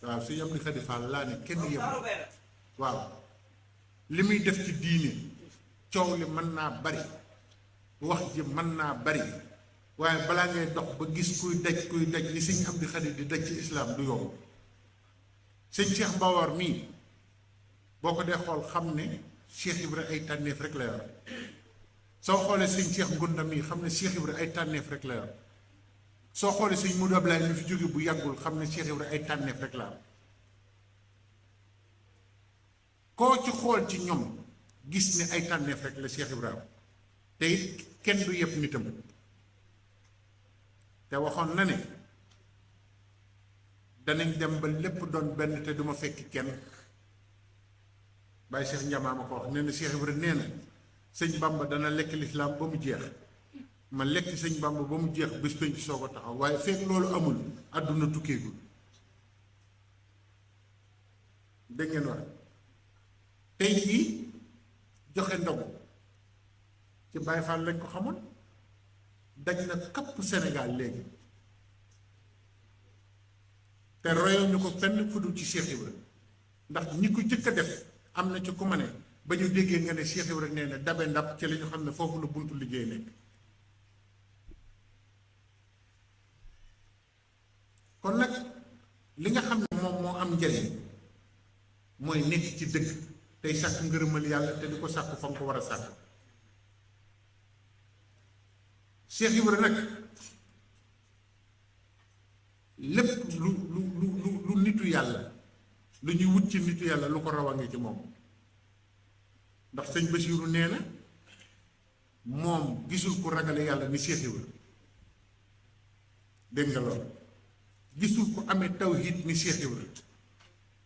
Speaker 1: waaw sëñ Amdi Xadi Fall laa ne kenn yebu ko waaw li muy def ci diine coow li mën naa bari wax ji mën naa bari waaye balaa ngay dox ba gis kuy daj li sëñ Amdi Xadi di daj ci islaam du yomb sëñ Cheikh Mbawar mii boo ko dee xool xam ne Cheikh Ibra ay tànneef rek la yor soo xoolee sëñ Cheikh Ngunda mii xam ne Cheikh Ibra ay tànneef rek la yor soo xoolee sëñ Modou Ablaye mi fi jóge bu yàggul xam ne Cheikh Ibra ay tànneef rek la am koo ci xool ci ñoom gis ne ay tànneef rek la Cheikh Ibra am te it kenn du yëpp nitam te waxoon na ne danañ dem ba lépp doon benn te duma fekk kenn Baye Cheikh Ndiamaa ma ko wax nee na Cheikh Ibra nee na sëñ Bamba dana lekk lislaam ba mu jeex ma lekk sëñ Bamba ba mu jeex bés penc soog a taxaw waaye fekk loolu amul àdduna tukkeegul dégg ngeen wax tey jii joxe ndogu ci Baye Fall lañ ko xamoon daj na kapp Sénégal léegi te royoon ñu ko fenn fu dul ci Cheikh Ibra ndax ñi ko jëkk a def am na ci ku ma ne ba ñu déggee nga ne Cheikh Ibra nee na dabe ndab ci la ñu xam ne foofu la buntu liggéey nekk kon nag li nga xam ne moom moo am njëriñ mooy nekk ci dëgg tey sàkk ngërëmal yàlla te di ko sàkk fa nga ko war a sàkk. Cheikh Ibra nag lépp lu nitu yàlla lu ñuy wut ci nitu yàlla lu ko raw a ngi ci moom. ndax sëñ Basiiru nee na moom gisul ku ragale yàlla ni Cheikh Ibra. dégg nga lool gisul ku amee tawhid ni Cheikh Ibra,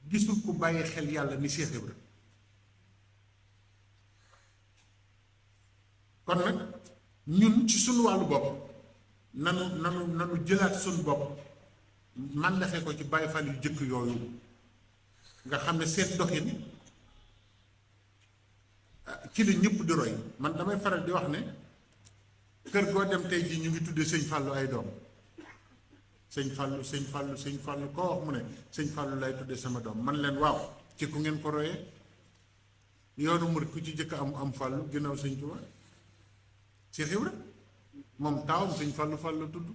Speaker 1: gisul ku bàyyi xel yàlla ni Cheikh Ibra. kon nag ñun ci suñu wàllu bopp nanu jëlaat suñu bopp man defe ko ci Baay Faal yu jëkk yooyu nga xam ne seet doxin ci la ñëpp di roy. man damay faral di wax ne kër goo dem tey jii ñu ngi tuddee sëñ Fàllu ay doom. sëñ Fàllu koo wax mu ne sëñ Fàllu lay tuddee sama doom. man leen waaw ci ku ngeen ko royee yoonu murit ku ci jëkk am Fàllu ginnaaw sëñ Tuubaa Cheikh Ibra moom taawam sëñ Fàllu tudd.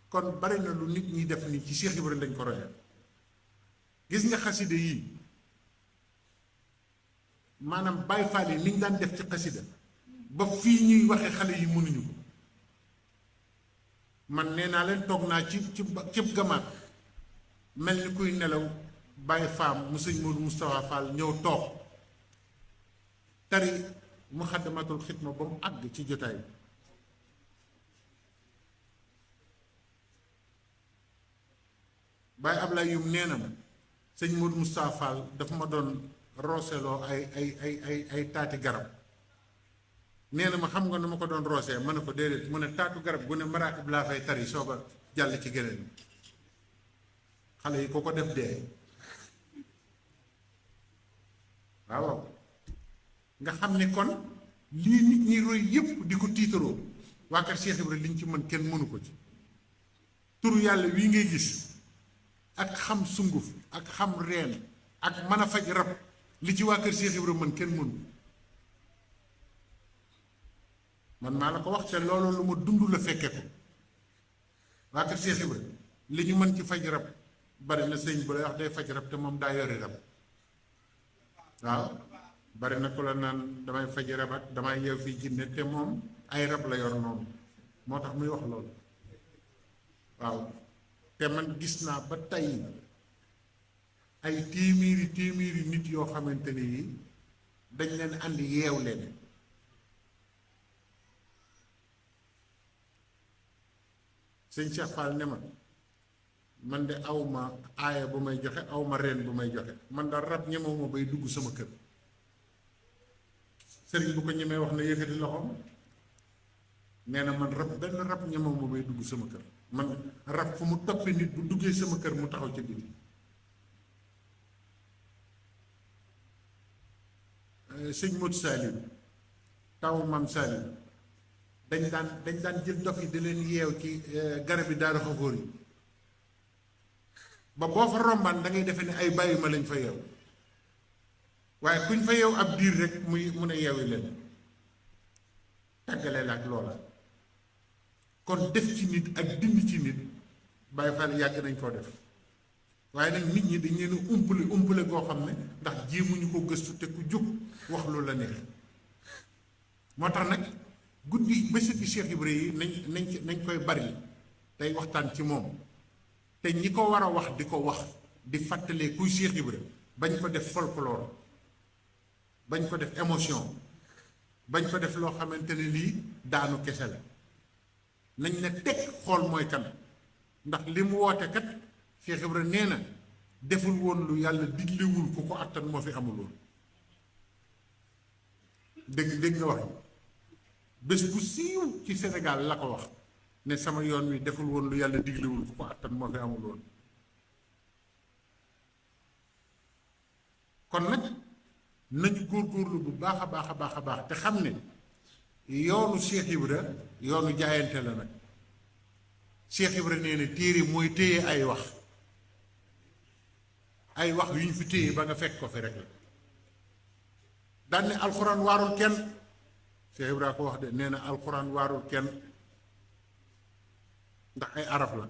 Speaker 1: kon bari na lu nit ñi def ni ci Cheikh Ibra lañ ko royee. gis nga xasida yii maanaam Baay Faal yi niñ daan def ci xasida ba fii ñuy waxe xale yi mënuñu ko. man nee naa leen toog naa cib gamaat mel ni kuy nelaw Baay Faam mu sëñ Moodu Moustapha Fall ñëw toog tari muxaddamatul xidma ba mu àgg ci jotaay. Baay Ablaye Yum nee na ma sëñ Moodu Moustapha Fall dafa ma doon rooseloo ay taati garab. nee na ma xam nga nu ma ko doon roosee ma ne ko déedéet mu ne taatu garab gu ne maraakib laa fay tari soog a jàll ci geneen xale yi ko ko def dee. waaw nga xam ni kon lii nit ñi roy yépp di ko tiitaroo waa kër Cheikh Ibra liñ ci mën kenn mënu ko ci. turu yàlla wii ngay gis ak xam sunguf ak xam reen ak mën a faj rab li ci waa kër Cheikh Ibra mën kenn mënu. man maa la ko wax te loolu lu ma dund la fekke ko. waa kër Cheikh Ibra li ñu mën ci faj rab bari na sëñ bu lay wax day faj rab te moom daa yori rab. waaw bari na ko la naan damay faj rab ak damay yeew fii jinne te moom ay rab la yor noonu moo tax muy wax loolu. waaw te man gis naa ba tey ay téeméeri nit yoo xamante ni yi dañ leen andi yeew leen. sëñ Cheikh Fall ne ma man de awma aaya bu may joxe awma reen bu may joxe man daal rab ñemewuma bay dugg sama kër. sëriñ bu ko ñemee wax na yëkkati loxoom. nee na man rab benn rab ñemewuma bay dugg sama kër man rab fu mu toppi nit bu duggee sama kër mu taxaw ca biti. sëñ Modou Salim taw Mam Salim dañ daan jël dof yi di leen yeew ci garab yi daara xafoor yi ba boo fa rombaan da ngay defe ne ay bàyyi ma lañ fa yeew waaye kuñ fa yeew ab diir rek muy mun a yeewi leen tàggale la ak loola. kon def ci nit ak dindi ci nit Baay Faal yàgg nañ koo def waaye nag nit ñi dañ leen umpale goo xam ne ndax jéemuñu ko gëstu te ku jóg wax lu la neex. moo tax nag guddi bésuki Cheikh Ibra yi nañ koy bari tey waxtaan ci moom te ñi ko war a wax di ko wax di fàttalee kuy Cheikh Ibra bañ ko def folklore bañ ko def émotion bañ ko def loo xamante ne lii daanu kese la. nañ ne teg xool mooy kan ndax li mu woote kat Cheikh Ibra nee na deful woon lu yàlla diglewul ku ko attan moo fi amul woon. dégg nga wax bés bu siiw ci Sénégal la ko wax ne sama yoon wi deful woon lu yàlla diglewul ku ko attan moo fi amul woon. kon nag nañu góorgóorlu bu baax a baax a baax a baax te xam ne yoonu Cheikh Ibra yoonu jaayante la nag. Cheikh Ibra nee na téere mooy téye ay wax yu ñu fi téye ba nga fekk ko fi rek la. daan ne alxuraan waarul kenn Cheikh Ibra ko wax de nee na alxuraan waarul kenn ndax ay araf la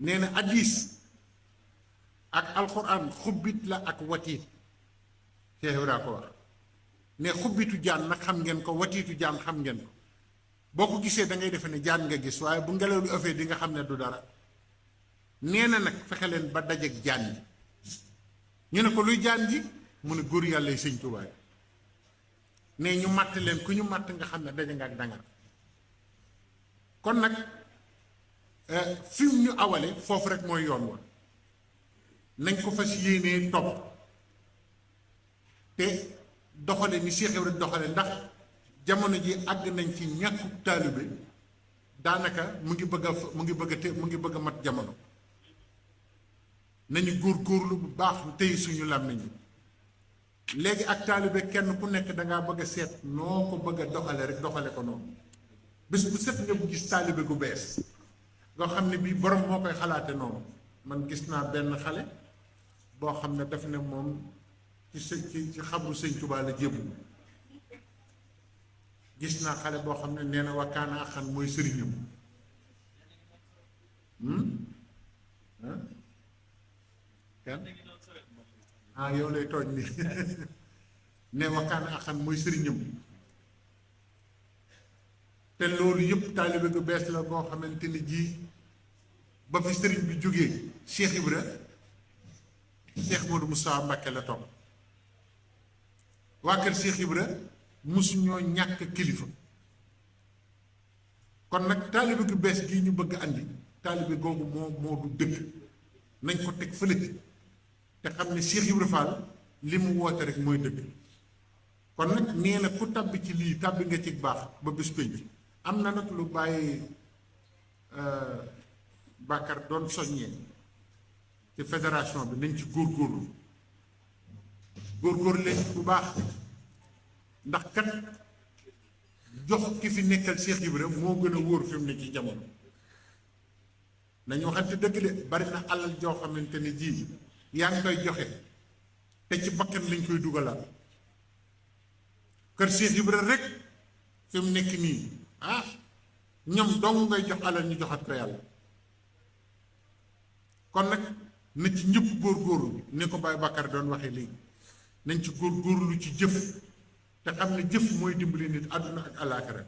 Speaker 1: nee na hadiis ak alxuraan xubbit la ak watiit Cheikh Ibra ko wax ne xubbitu jaan nag xam ngeen ko watiitu jaan xam ngeen ko boo ko gisee da ngay defe ne jaan nga gis waaye bu ngelaw lu ëffee di nga xam ne du dara nee na nag fexe leen ba dajeek jaan ji ñu ne ko luy jaan ji mu ne góor yàlla yi sëñ Tuubaa ne ñu matt leen ku ñu matt nga xam ne daje nga ak dangar kon nag fi mu ñu awale foofu rek mooy yoon wa nañ ko fas yéenee topp te doxale ni Cheikh Ibrahima doxale ndax jamono ji àgg nañ ci ñàkku taalibe daanaka mu ngi bëgg a mat jamono nañu góorgóorlu bu baax tey suñu làmmiñ léegi ak taalibe kenn ku nekk dangaa bëgg a seet noo ko bëgg a doxale rek doxale ko noonu bés bu set nga gis taalibe gu bees loo xam ne bii borom moo koy xalaate noonu man gis naa benn xale boo xam ne daf ne moom ci xabru sëñ Tuubaa la jébbu gis naa xale boo xam ne nee na wakkaana axan mooy sëriñam kan yow lay tooñ ni ne wakkaana axan mooy sëriñam te loolu yëpp taalibe gu bees la boo xamante ni ji ba fi sëriñ bi jógee Cheikh Ibra Cheikh Modou Moustapha Mbacké la toog waa kër Cheikh Ibra musu ñoo ñàkk kilifa kon nag taalibe gu bees gii ñu bëgg andi taalibe googu moo du dëgg nañ ko teg fële te xam ne Cheikh Ibra Fall li mu woote rek mooy dëgg kon nag nee na ku tàbbi ci lii tàbbi nga ci baax ba bés pénc am na nag lu bàyyi Bakar doon soññee ci fédération bi nañ ci góorgóorlu leen bu baax ndax kat jox ki fi nekkal Cheikh Ibra moo gën a wóor fi mu ne ci jamono nañu waxante dëgg de bari na alal joo xamante ne ji yaa ngi koy joxe te ci bakkan lañ koy dugalaat kër Cheikh Ibra rek fi mu nekk nii ñoom dong ngay jox alal ñu joxat ko yàlla kon nag na ci ñëpp góorgóorlu ni ko Baye Bakar doon waxee léegi nañ ci góorgóorlu ci jëf te xam ne jëf mooy dimbali nit àdduna ak alaaxira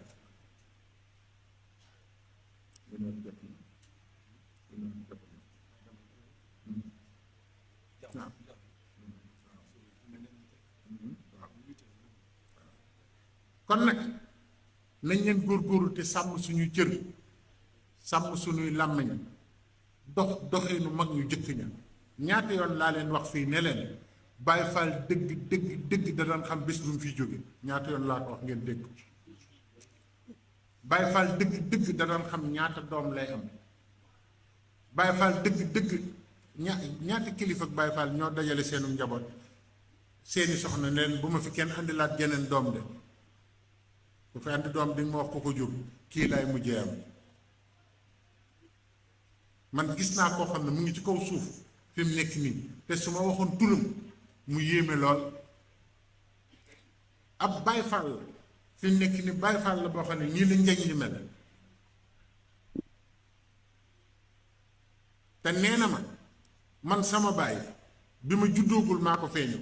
Speaker 1: kon nag nañ leen góorgóorlu te sàmm suñuy cër sàmm suñuy làmmiñ doxinu mag ñu jëkk ña ñaata yoon laa leen wax fii ne leen Baay Faal dëgg da daan xam bés bu mu fiy jóge ñaata yoon laa ko wax ngeen dégg Baay Faal dëgg da daan xam ñaata doom lay am Baay Faal dëgg ñaata kilifa ak Baay Faal ñoo dajale seenu njaboot seeni soxna ne leen bu ma fi kenn andilaat jeneen doom de bu fi andi doom di ma wax ko jur kii laay mujjee am man gis naa koo xam ne mu ngi ci kaw suuf fi mu nekk nii te su ma waxoon turam mu yéeme lool ab Baay Faal la fi mu nekk nii Baay Faal la boo xam ne nii la njañ li mel te nee na ma man sama baay bi ma juddoogul maa ko feeñu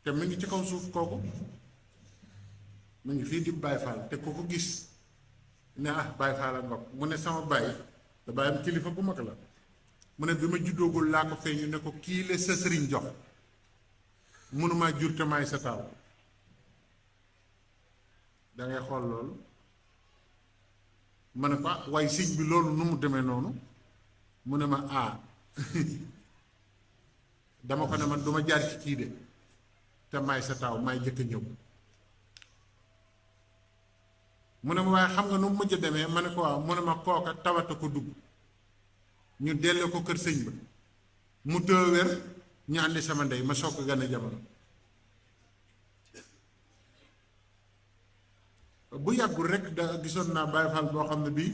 Speaker 1: te mu ngi ci kaw suuf kooku mu ngi fii di Baay Faal te ku ko gis ne Baay Faal a ngoog mu ne sama baay te baayam kilifa bu mag la mu ne bi ma juddoogul laa ko feeñu ne ko kii la sa sëriñ jox mënumaa jur te maay sa taaw dangay xool loolu ma ne ko waaye sëñ bi loolu nu mu demee noonu mu ne ma dama ko ne man duma jaar ci kii de te maay sa taaw maay jëkk ñëw mu ne ma waaye xam nga nu mu mujj demee ma ne ko waaw mu ne ma kooka tawata ko dugg ñu delloo ko kër sëñ ba mu tëw wér ñu àndi sama ndey ma soog gën a jamono bu yàggul rek da gisoon naa Baay Faal boo xam ne bii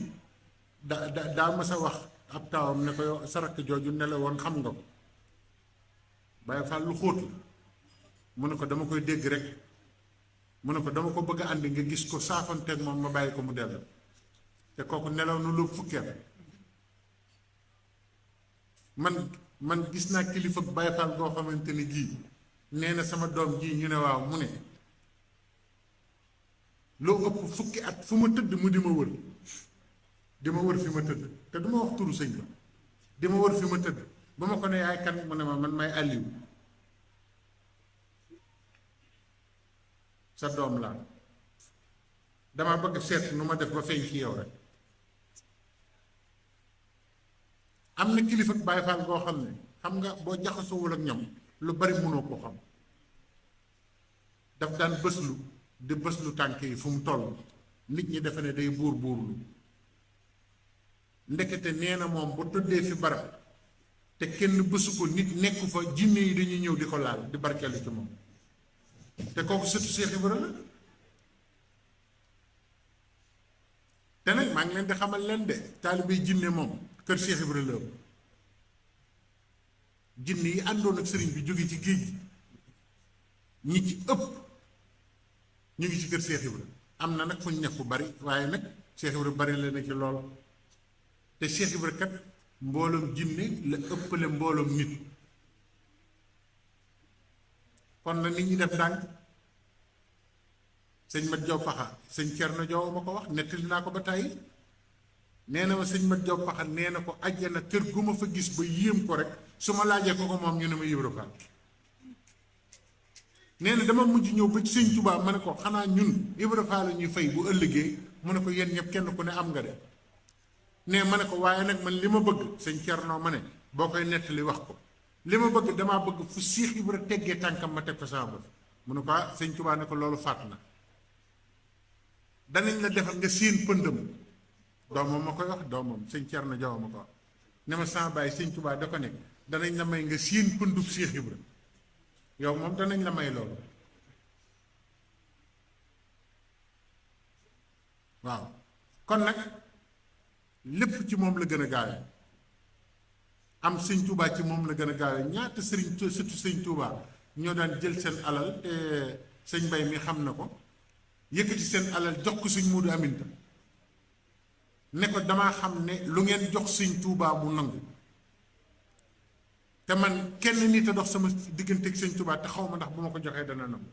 Speaker 1: daa ma sa wax ab taawam ne ko yow sa rakk jooju ne la woon xam nga ko Baay Faal lu xóot la mu ne ko dama koy dégg rek mu ne ko dama ko bëgg a àndi nga gis ko saafanteeg moom ma bàyyi ko mu dellu te kooku nelaw na lu fukkeel man gis naa kilifa Baay Faal goo xamante ni gii nee na sama doom ji ñu ne waaw mu ne loo ëpp fukki at fu ma tëdd mu di ma wër fi ma tëdd te du ma wax turu sëñ ba di ma wër fi ma tëdd ba ma ko ne yaay kan mu ne ma man may Aliou sa doom laa dama bëgg seet nu ma def ba feeñ ci yow rek am na kilifa Baay Faal goo xam ne xam nga boo jaxasoowul ak ñoom lu bari mënoo ko xam daf daan bëslu tànk yi fu mu toll nit ñi defe ne day buurlu ndekete nee na moom bu tëddee fi barab te kenn bësu ko nit nekku fa jinne yi dañuy ñëw di ko laal di barkeelu ci moom te kooku sëtu Cheikh Ibra la te nag maa ngi leen di xamal leen de taalibe jinne moom kër Cheikh Ibra la jinne yi àndoon ak sëriñ bi jóge ci géej gi ñi ci ëpp ñu ngi ci kër Cheikh Ibra am na nag fu ñu nekk fu bari waaye nag Cheikh Ibra bari la na ci lool te Cheikh Ibra kat mbooloom jinne la ëppale mbooloom nit kon na nit ñi def ndànk sëñ Mat Jaw Paxa sëñ Cerno Jaw ma ko wax nettali naa ko ba tàyyi nee na ma sëñ Mat Jaw Paxa nee na ko àjjana kër gu ma fa gis ba yéem ko rek su ma laajee ko moom ñu ne ma Ibra Faal nee na dama mujj ñëw ba ci sëñ Tuubaa ma ne ko xanaa ñun Ibra Faal la ñuy fay bu ëllëgee mu ne ko yéen ñëpp kenn ku ne am nga de ne ma ne ko waaye nag man li ma bëgg sëñ Cerno ma ne boo koy nettali wax ko li ma bëgg damaa bëgg fu Seex Ibra teggee tànkam ma teg ko sama bët mu ne ko sëñ Tuubaa ne ko loolu faat na danañ la defal nga séen pëndam doomam ma koy wax doomam sëñ Cerno Jaw ma ko wax ne ma sama baay sëñ Tuubaa da ko ne danañ la may nga séen pëndub Seex Ibra yow moom danañ la may loolu waaw kon nag lépp ci moom la gën a gaawe am sëñ Tuubaa ci moom la gën a gaawe ñaata sëriñ surtout sëñ Tuubaa ñoo daan jël seen alal te sëñ Mbay mi xam na ko yëkkati seen alal jox ko sëñ Muudu Aminta ne ko damaa xam ne lu ngeen jox sëñ Tuubaa mu nangu te man kenn nit a dox sama diggante ak sëñ Tuubaa te xaw ma ndax bu ma ko joxee dana nangu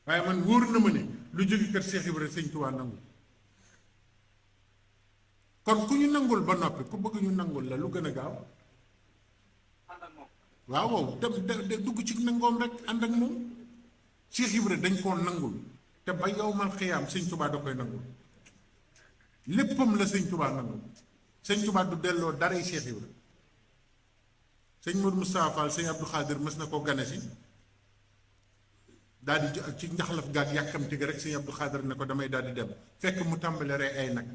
Speaker 1: waaye man wóor na ma ne lu jóge kër Cheikh Ibra sëñ Tuubaa nangu kon ku ñu nangul ba noppi ku bëgg ñu nangul la lu gën a gaaw waaw waaw dem dugg ci nangoom rek ànd ak moom Cheikh Ibra dañ koo nangul te ba yowmal xiyaam sëñ Tuubaa da koy nangul léppam la sëñ Tuubaa nangul sëñ Tuubaa du delloo daray Cheikh Ibra sëñ Modou Moustapha Fall sëñ Abdou Khadir mës na koo gane si daal di ci njaxlaf gaag yàkkamti ga rek sëñ Abdou Khadir ne ko damay daal di dem fekk mu tàmbale rey ay nag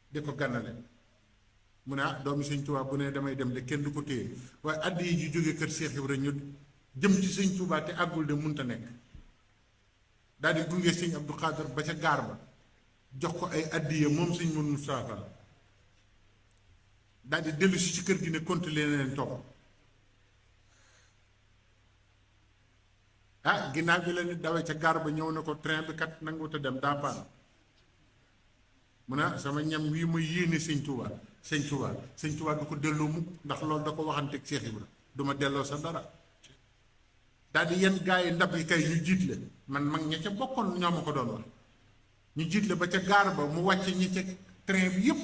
Speaker 1: di ko ganale mu ne doomi sëñ Tuubaa bu ne damay dem de kenn du ko téye waaye addi yi ju jóge kër Cheikh Ibra ñu jëm ci sëñ Tuubaa te àggul de munta nekk daal di gunge sëñ Abdou Khadir ba ca gaar ba jox ko ay addiya moom sëñ Modou Moustapha Fall daal di dellu si ci kër gi ne continuer leen toog ginnaaw bi la nit dawee ca gaar ba ñëw na ko train bi kat nangu te dem daa paan mu ne sama ñam wii ma yéene sëñ Tuubaa sëñ Tuubaa du ko delloo mukk ndax loolu da ko waxanteeg Cheikh Ibra du ma delloo sa dara daal di yenn gaa yi ndab yi kay ñu jiitle man mag ña ca bokkoon ñoo ma ko doon wax ñu jiitle ba ca gaar ba mu wàcce ñi ca train bi yépp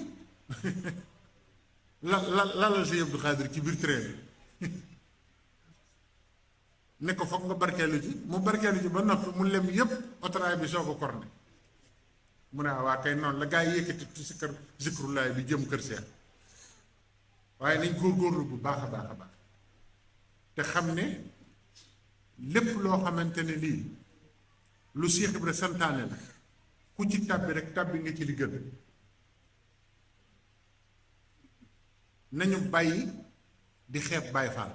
Speaker 1: lalal sëñ Abdou Khadir ci biir train bi ne ko foog nga barkeelu ci mu barkeelu ci ba noppi mu lem yépp otoraay bi soo ko korne mu ne waa kay noonu la gaa yi yëkkati si kër zikrulaay bi jëm kër Seex waaye nañ góorgóorlu bu baax a baax a baax te xam ne lépp loo xamante ne lii lu Cheikh Ibra santaane la ku ci tàbbi rek tàbbi nga ci li gën nañu bàyyi di xeeb Baay Faal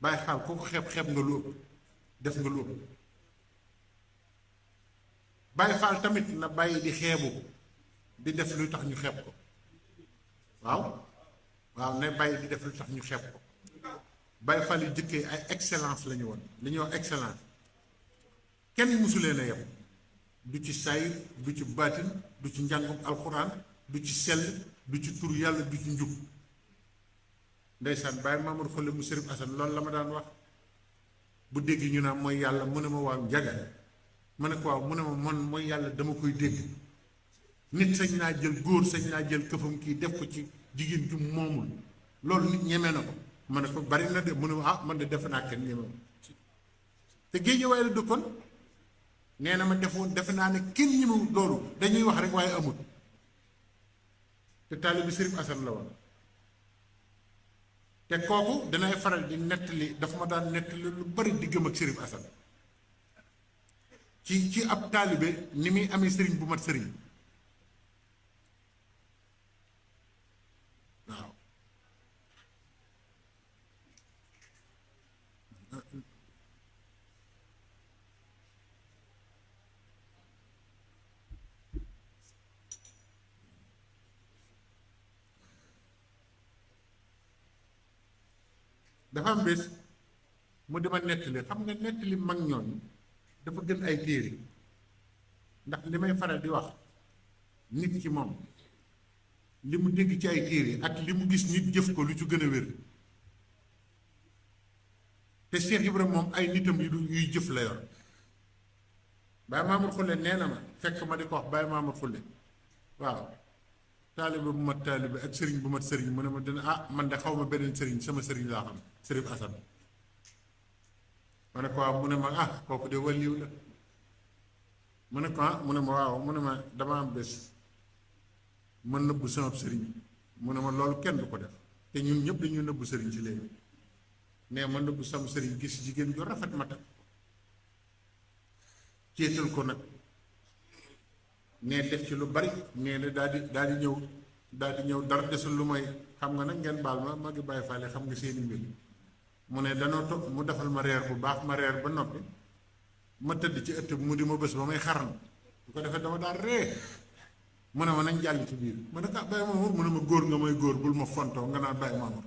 Speaker 1: Baay Faal ku ko xeeb nga lu ëpp def nga lu ëpp Baay Faal tamit na bàyyi di xeebu di def lu tax ñu xeeb ko waaw ne bàyyi di def lu tax ñu xeeb ko Baay Faal yu jëkkee ay excellence la ñu woon li ñuy wax excellence kenn musuleen a yem du ci sayir du ci baatin du ci njàngum alxuraan du ci sell du ci tur yàlla du ci njub ndeysaan Baye Mamour Khoule mu Sërif Asan loolu la ma daan wax bu dégg ñu naan mooy yàlla mu ne ma waaw njaga ma ne ko waaw mu ne ma man mooy yàlla dama koy dégg nit sañ naa jël góor sañ naa jël këfam kii def ko ci jigéen ju moomul loolu nit ñeme na ko ma ne ko bari na de mu ne ma ah man de defe naa kenn ñeme te Géejawaay la dëkkoon nee na ma defe naa ne kenn ñemewul loolu dañuy wax rek waaye amul te taalibi Sërif Asan la woon te kooku danay faral di nettali dafa ma daan nettali lu bari diggam ak Sërif Asan ci ab taalibe ni muy amee sëriñ bu mat sëriñ waaw dafa am bés mu dima nettali xam nga nettali mag ñooñu dafa gën ay téere ndax li may faral di wax nit ci moom li mu dégg ci ay téere ak li mu gis nit jëf ko lu ci gën a wér te Cheikh Ibrahima moom ay nitam yuy jëf la yor Baye Mamour Khoule nee na ma fekk ma di ko wax Baye Mamour Khoule waaw taalibe bu mat taalibe ak sëriñ bu mat sëriñ mu ne ma dina ah man de xaw ma beneen sëriñ sama sëriñ laa xam Sërif Asan ma ne ko waaw mu ne ma ah kooku de waliw la mu ne ko ah mu ne ma waaw mu ne ma dama am bés ma nëbbu sama sëriñ mu ne ma loolu kenn du ko def te ñun ñëpp dañuy nëbbu sëriñ ci léegi nee ma nëbbu sama sëriñ gis jigéen ju rafet ma takk céetal ko nag nee def ci lu bari nee na daal di ñëw dara desul lu mooy xam nga nag ngeen baal ma ngi bàyyi faale xam nga seeni mbir mu ne danoo toog mu defal ma reer bu baax ma reer ba noppi ma tëdd ci ëtt bi mu di ma bés ba may xaran bu ko defee dama daal ree mu ne ma nañ jàll ci biir ma ne ko Baye Mamour mu ne ma góor nga may góor bul ma fontoo nga naan Baye Mamour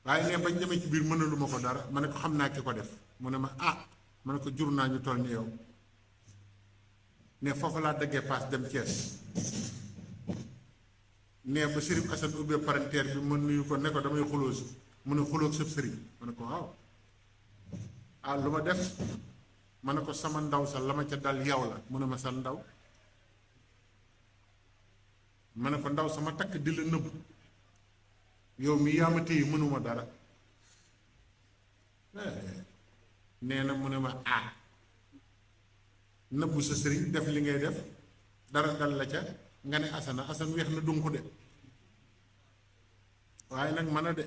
Speaker 1: waaye ne bañ demee ci biir mënalu ma ko dara ma ne ko xam naa ki ko def mu ne ma ah ma ne ko jur naa ñu toll ni yow ne foofu laa daggee paas dem Thiès ne ba Sërif Asan ubbee parenteer bi ma nuyu ko ne ko damay xuloo si mu ne xuloo sëb sëriñ ma ne ko waaw ah lu ma def ma ne ko sama ndaw sa la ma ca dal yow la mu ne ma sa ndaw ma ne ko ndaw sama takk di la nëbb yow mi yaa ma téye mënuma dara nee na mu ne ma ah nëbbu sa sëriñ def li ngay def dara dal la ca nga ne asan weex na dunq de waaye nag mën a de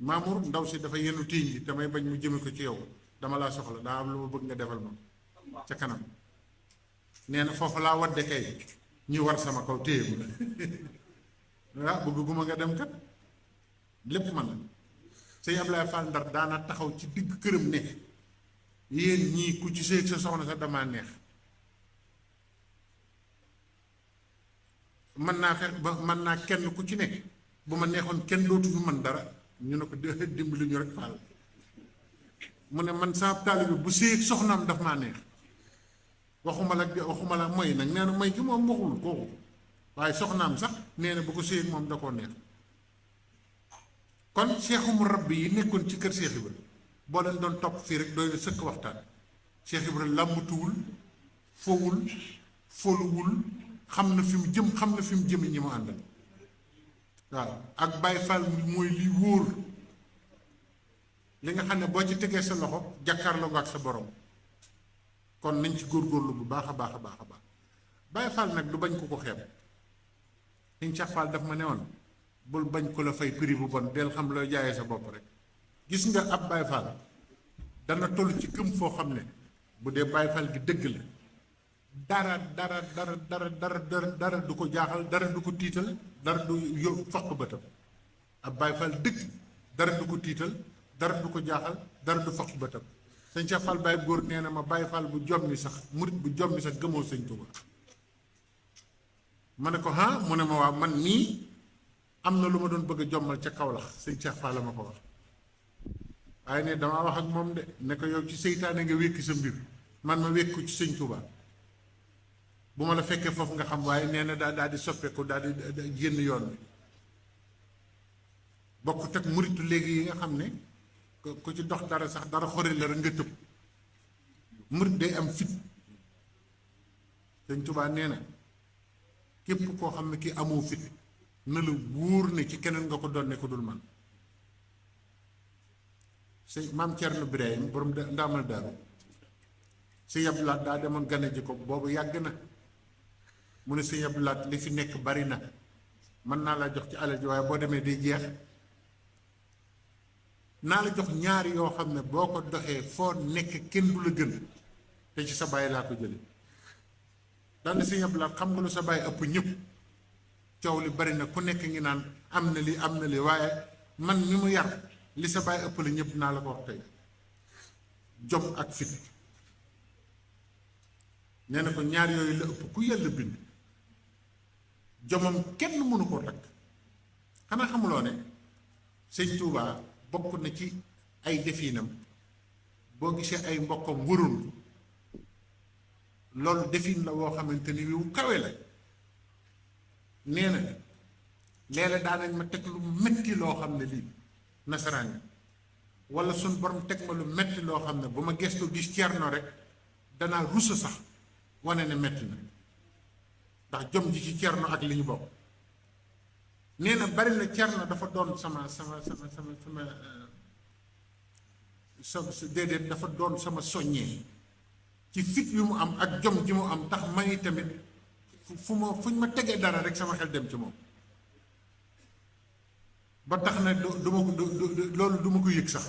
Speaker 1: Mamour ndaw si dafa yenu tiiñ ji damay bañ mu jëme ko ci yow dama laa soxla daa am lu ma bëgg nga defal ma ca kanam nee na foofu laa wadde kay ñu war sama kaw téye ma ah bëgguma nga dem kat lépp man la sëñ Ablaye Fall Ndar daana taxaw ci digg këram ne yéen ñii ku ci sëy sa soxna sa damaa neex mën naa fex ba mën naa kenn ku ci nekk bu ma neexoon kenn dootu fi man dara ñu ne ko dimbali ñu rek Fall mu ne man saa taalibe bu sëy soxnaam daf maa neex waxuma la mooy nag nee na mooy gi moom waxul kooku waaye soxnaam sax nee na bu ko sëy moom da koo neex kon seexumu rabbi yi nekkoon ci kër Cheikh Ibra boo leen doon topp fii rek doy na sëkk waxtaan Cheikh Ibra làmbatuwul fowul foluwul xam na fi mu jëm xam na fi mu jëmi ñi mu àndal waaw ak Baye Fall mooy li wóor li nga xam ne boo ci tegee sa loxo jàkkaarloo nga ak sa borom kon nañ ci góorgóorlu bu baax a baax a baax a baax Baye Fall nag du bañ ko xeeb Sëñ Cheikh Fall daf ma ne woon bul bañ ko la fay prix bu bon del xam looy jaayee sa bopp rek gis nga ab Baye Fall dana toll ci këm foo xam ne bu dee Baye Fall gi dëgg la dara du ko jaaxal dara du ko tiital dara du foq bëtam ab Baye Fall dëgg dara du ko tiital dara du ko jaaxal dara du foq bëtam Sëñ Cheikh Fall Baye góor nee na ma Baye Fall bu jommi sax murit bu jommi sax gëmoo Sëñ Tuuba ma ne ko ah mu ne ma waaw man nii am na lu ma doon bëgg a jommal ca Kawlax Sëñ Cheikh Fall la ma ko wax waaye ne damaa wax ak moom de ne ko yow ci seytaane nga wékki sa mbir man ma wékku ci Sëñ Tuuba bu ma la fekkee foofu nga xam waaye nee na daal di soppeeku daal di génn yoon bi bokkut ak muritu léegi yi nga xam ne ku ci dox dara sax dara xori la rek nga tëb. murit day am fit. Sëñ Tuubaa nee na képp koo xam ne kii amoo fit na la wóor ne ci keneen nga ko doon ne ko dul man. sëñ maam Cerno Birahim borom ndaamal daaru sëñ Abdu Laat daa demoon gane ji ko boobu yàgg na mu ne sëñ Abdu Laat li fi nekk bari na mën naa laa jox ci alal ji waaye boo demee day jeex naa la jox ñaari yoo xam ne boo ko doxee foo nekk kenn du la gën te ci sa baay laa ko jële daal ne sëñ Abdu Laat xam nga lu sa baay ëpp ñëpp coow li bari na ku nekk ngi naan am na li waaye man mi mu yar li sa baay ëpp la ñëpp naa la ko wax tey jom ak fit nee na ko ñaar yooyu la ëpp ku yàlla bind jomam kenn mënu koo takk xanaa xamuloo ne sëñ Tuubaa bokk na ci ay defiinam boo gisee ay mbokkam wërul loolu defin la woo xamante ni wu kawe la nee na léeg-léeg daanañ ma teg lu metti loo xam ne lii nasaraan yi wala suñ borom teg ma lu metti loo xam ne bu ma gëstoo gis Cerno rek danaa rusa sax wane ne metti na ndax jom ji ci Cerno ak li ñu bokk nee na bari na Cerno dafa doon sama déedéet dafa doon sama soññee ci fit yu mu am ak jom ji mu am tax may tamit fuñ ma tegee dara rek sama xel dem ci moom ba tax na loolu du ma ko yëg sax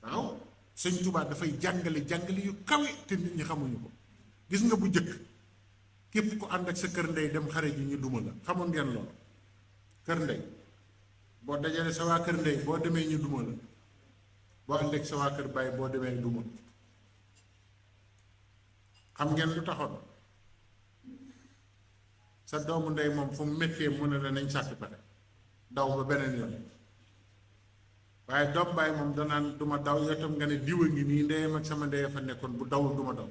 Speaker 1: waaw sëñ Tuubaa dafay jàngale yu kawe te nit ñi xamuñu ko gis nga bu jëkk képp ku ànd ak sa kër ndey dem xare ji ñu duma la xamoon ngeen loolu kër ndey boo dajale sa waa kër ndey boo demee ñu duma la boo ànd ak sa waa kër baay boo demee duma xam ngeen lu taxoon sa doomu ndey moom fu mu méttee mu ne la nañ sàkk pexe daw ba beneen yoon waaye doom baay moom danaan duma daw yow tam nga ne diwa ngi nii ndeyam ak sama ndey fa nekkoon bu dawul duma daw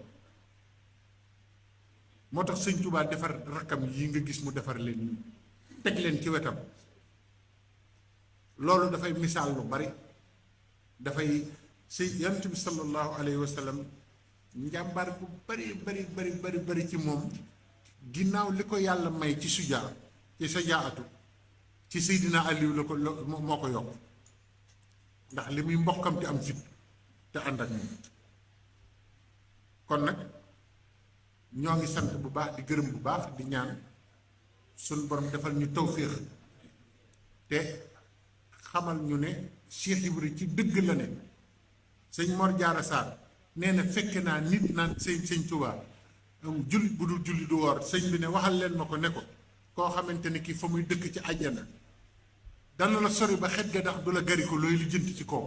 Speaker 1: moo tax sëñ Tuubaa defar rakkam yi nga gis mu defar leen nii teg leen ci wetam loolu dafay misaal lu bari dafay si yonent bi sallallahu alayhi wa sallam njàmbaar bu bari ci moom ginnaaw li ko yàlla may ci sujaa ci sajaatu ci Seydina Aliou la ko moo ko yokk ndax li muy mbokkam te am fit te ànd ak moom kon nag ñoo ngi sant bu baax di gërëm bu baax di ñaan suñ borom defal ñu tawféex te xamal ñu ne Cheikh Ibra ci dëgg la ne sëñ Mor Jaara Sarr nee na fekk naa nit naan sëñ Tuubaa jullit bu dul julli du woor sëñ bi ne waxal leen ma ko ne ko koo xamante ne kii fa muy dëkk ci àjjana dana la sori ba xet ga ndax du la gari ko looy lu jënt ci kaw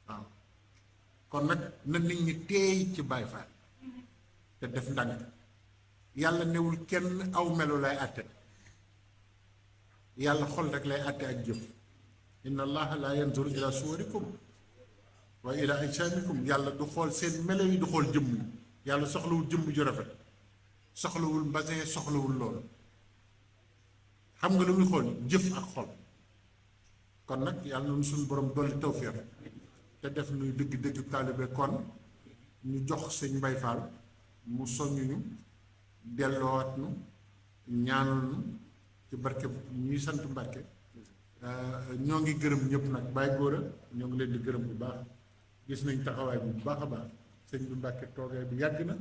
Speaker 1: waaw kon nag na nit ñi teey ci Baay Faal te def ndànk yàlla newul kenn aw melo lay àtte yàlla xol rek lay àtte ak jëf inna allaha la yanzur ila suwarikum wa ila ajsamikum yàlla du xool seen melo yi du xool jëmm yi yàlla soxlawul jëmm ju rafet soxlawul mbasin soxlawul loolu xam nga lu muy xool jëf ak xol kon nag yàlla noonu suñu borom dolli tawfeex te def nuy dëgg taalibe kon ñu jox sëñ Mbay Fall mu soññuñu delloowaat nu ñaanal nu ci barke ñuy sant Mbàkke ñoo ngi gërëm ñëpp nag Baay Góora ñoo ngi leen di gërëm bu baax gis nañ taxawaay bu baax a baax sëñ bi Mbàkke toogee bi yàgg na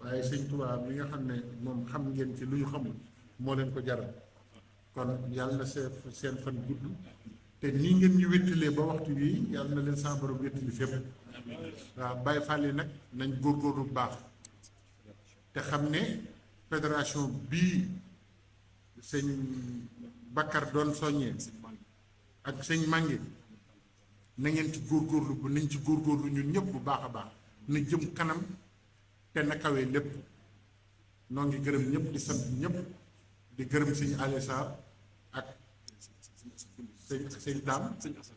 Speaker 1: waaye sëñ Tuubaa mi nga xam ne moom xam ngeen ci lu ñu xamul moo leen ko jaral kon yàlla na seen fan gudd te nii ngeen ñu wéttalee ba waxtu bii yàlla na leen sa borom wéttali fépp waaw Baay Faal yi nag nañ góorgóorlu bu baax te xam ne fédération bii sëñ Bakar doon soññee ak sëñ Màngi na ngeen ci góorgóorlu bu nañ ci góorgóorlu ñun ñëpp bu baax a baax na jëm kanam te na kawee lépp noo ngi gërëm ñëpp di sant ñëpp di gërëm sëñ Aliou Sarr ak sëñ Daam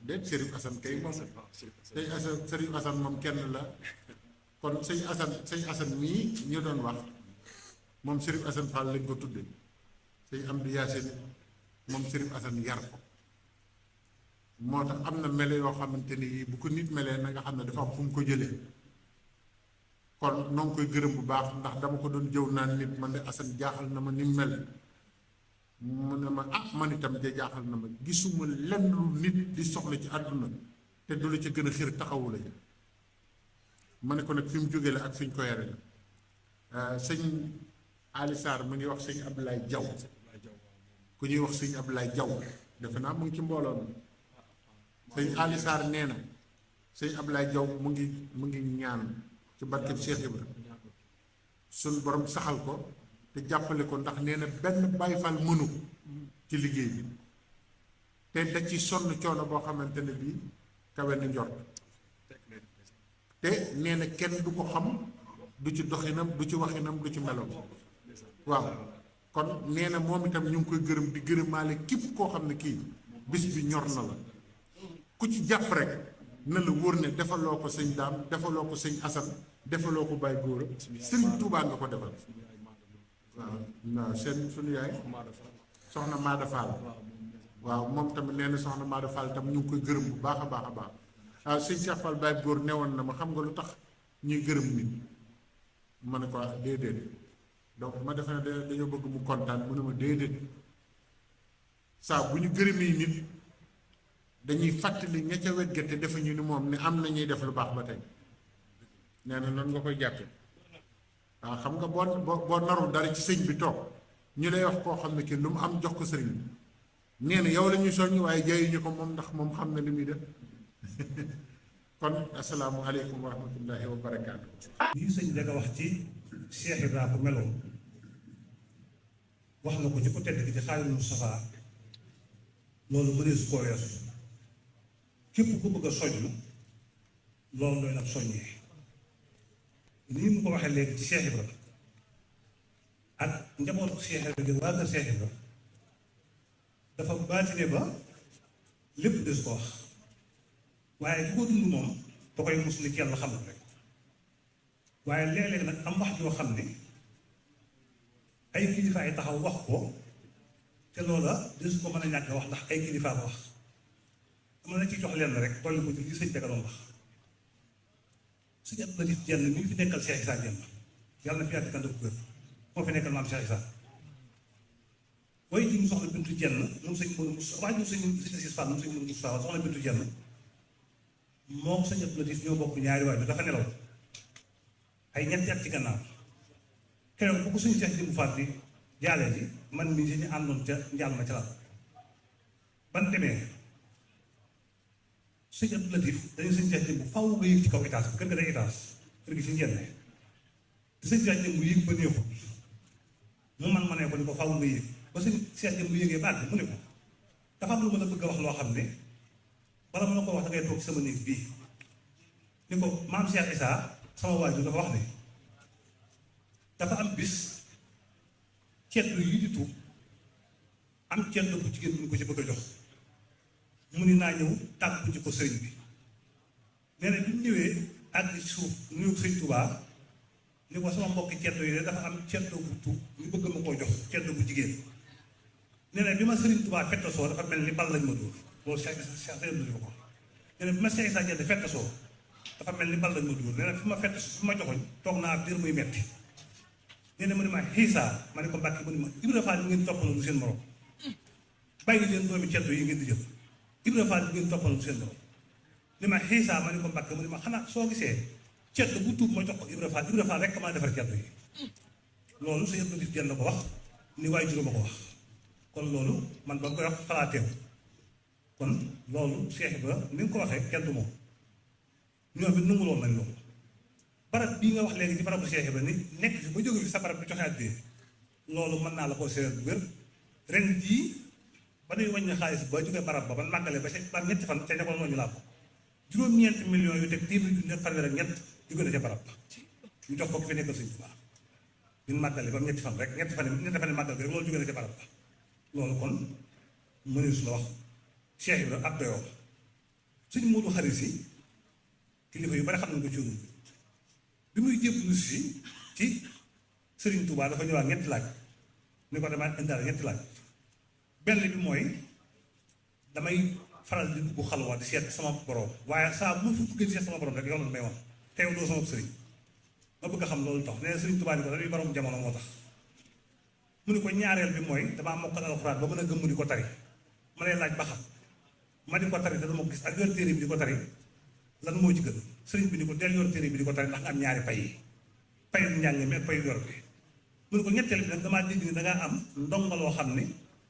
Speaker 1: déet Chérif Assane kay moom sëñ Assane Chérif Assane moom kenn la kon sëñ Assane mii ñu doon wax moom Chérif Assane Fall lañ ko tudde sëñ Amdi Yaasin moom Sëriñ Asan yar ko moo tax am na mele yoo xamante ni bu ko nit melee na nga xam ne dafa am fu mu ko jëlee kon noo ngi koy gërëm bu baax ndax dama ko doon jëw naan nit man de Asan jaaxal na ma ni mel mu ne ma ah man itam de jaaxal na ma gisuma lenn lu nit di soxla ci àdduna te du la ca gën a xir taxawu la ma ne ko nag fi mu jógee la ak fi ñu ko yare la sëñ Ali Sarr mu ngi wax sëñ Abdoulaye Diaw ku ñuy wax sëñ Abdoulaye Diaw defe naa mu ngi ci mbooloo mi sëñ Ali Sarr nee na sëñ Abdoulaye Diaw mu ngi ñaan ci barkeb Cheikh Ibra suñ borom saxal ko te jàppale ko ndax nee na benn Baay Faal mënu ko ci liggéey bi te da ci sonn coono boo xamante ne bii kawe na njort te nee na kenn du ko xam du ci doxinam du ci waxinam du ci meloom waaw kon nee na moom itam ñu ngi koy gërëm di gërëmaale képp koo xam ne kii bis bi ñor na la ku ci jàpp rek na la wóor ne defaloo ko sëñ Daam defaloo ko sëñ Asan defaloo ko Baay Góora sëñ Tuubaa nga ko defal waaw seen suñu yaay soxna Maada Fall waaw moom tamit nee na soxna Maada Fall tam ñu ngi koy gërëm bu baax a baax a baax waaw sëñ Cheikh Fall Baay Góor newoon na ma xam nga lu tax ñuy gërëm nit ma ne ko déedéet donc ma defe ne dañoo bëgg mu kontaan mu ne ma déedéet saa bu ñu gërëmee nit dañuy fàttali ña ca wet ga te defe ñu ni moom ne am na ñuy def lu baax ba tey nee na noonu nga koy jàppe waaw xam nga boo narul dara ci sëñ bi toog ñu lay wax koo xam ne kii lu mu am jox ko sëriñ bi nee na yow la ñuy soññ waaye jaayuñu ko moom ndax moom xam na li muy def kon asalaamualeykum wa rahmatullahi wa barakaatu.
Speaker 2: lii sëñ bi nga wax ci Cheikh Ibrahima ko meloon wax na ko ci ku tedd ki ci Xaadimu Mustafaa loolu mënee su koo weesu képp ku bëgg a soññ loolu doy na ab soññee nii mu ko waxee léegi ci Cheikh Ibrahima ak njabootu Cheikh Ibrahima waa kër Cheikh Ibrahima dafa baatine ba lépp des ko wax waaye bu ko dund moom da koy mus li ci yàlla xam rek waaye léeg-léeg nag am wax yoo xam ne ay kilifa ay taxaw wax ko te loola des ko mën a ñàkk wax ndax ay kilifa ko wax dama la ci jox leen rek dolli ko ci li sëñ Tega doon wax sëñ Abdou Latif Jenn mi ngi fi nekkal Cheikh Issa Jenn yàlla na fi yàgg tànn ko gër moo fi nekkal maam Cheikh Issa waaye ji mu soxna Bintu Jenn moom sëñ Modou Moussa waaye ñu sëñ Assis Fall moom sëñ Modou Moussa soxna Bintu Jenn moom sëñ Abdou Latif ñoo bokk ñaari waay dafa nelaw ay ñetti at ci gannaaw keroog bu ko suñu Cheikh Jëmbu Faat bi jaalee ji man mii si ñu àndoon ca njaal ma ca la ban demee sëñ Abdou Latif dañu sëñ Cheikh Jëmbu faw nga yëg ci kaw étage bi kër ga day étage kër gi si njenne te sëñ Cheikh Jëmbu yëg ba neexul mu man ma ne ko ni ko faw nga yëg ba sëñ Cheikh Jëmbu yëgee baat bi mu ne ko dafa am lu ma la bëgg a wax loo xam ne bala ma la ko wax da ngay toog sama néeg bii ni ko maam Cheikh Issa sama waajur dafa wax ne dafa am bis ceddu yi di tuub am ceddu bu jigéen bu ñu ko ci bëgg a jox mu ni naa ñëw tàggu ci ko sëriñ bi nee na bi mu ñëwee àgg ci suuf nuyu sëñ Tuubaa ni ko sama mbokki ceddu yi de dafa am ceddu bu tuub ñu bëgg ma koo jox ceddu bu jigéen nee na bi ma sëriñ Tuubaa fettasoo dafa mel ni bal lañ ma dóor loolu Cheikh ko nee na bi ma Cheikh Issa Diène fettasoo dafa mel ni bal lañ ma dóor nee na fi ma fettasoo fi ma joxoñ toog naa biir muy metti nee na mu ne ma xiisaa ma ne ko Mbàkke mu ne ma Ibra Faal bi ngeen toppaloo du seen morom bàyyi leen doomi ceddo yi ngeen di jël Ibra Faal bi ngeen toppaloo du seen morom ni ma xiisaa ma ne ko Mbàkke mu ne ma xanaa soo gisee ceddo bu tuub ma jox ko Ibra Faal rek maa defar ceddo yi loolu Sëñ Abdou Latif Jenn ko wax ni waaye juróom a ko wax kon loolu man ba nga koy wax xalaateew kon loolu Cheikh Ibra ni nga ko waxee kenn du moom ñoom it nanguloon nañ loolu barab bii nga wax léegi ci barabu Cheikh Ibra ni nekk fi ba jóge fi sa barab bi joxe àddee loolu mën naa la koo séeréer bu wér ren jii ba nuy wàññi xaalis ba jóge barab ba ban màggale ba ba ñetti fan ca ñakoon moo ñu laa ko juróom-ñeenti millions yu teg téeméer junni fanweer ak ñett jóge na ca barab ba ñu jox ko fi nekkal Sëñ Tuubaa ñun màggale ba ñetti fan rek ñetti fan màggal bi rek loolu jóge na ca barab ba loolu kon mënees su la wax Cheikh Ibra ab doyoom suñ Moodu Xari Si kilifa yu bari xam nañ ko ci bi muy jébbalu si ci Serigne Touba dafa ñëwaat ñetti laaj ni ko dama indaale ñetti laaj benn bi mooy damay faral di dugg xalwa di seet sama borom waaye saa bu ma fi duggee di seet sama borom rek yow la may wax te yow doo sama sëriñ ma bëgg a xam loolu tax nee na sëriñ Tuubaa ni ko dañuy borom jamono moo tax mu ni ko ñaareel bi mooy damaa mokkal alxuraan ba mën a gëmm di ko tari ma lay laaj ba xam ma di ko tari te dama ko gis ak yor téere bi di ko tari lan moo ci gën sëriñ bi ni ko del yor téere bi di ko tari ndax nga am ñaari pay yi payu njàng mi ak payu yor bi mu ne ko ñetteel bi nag damaa dégg ni dangaa am ndongo loo xam ne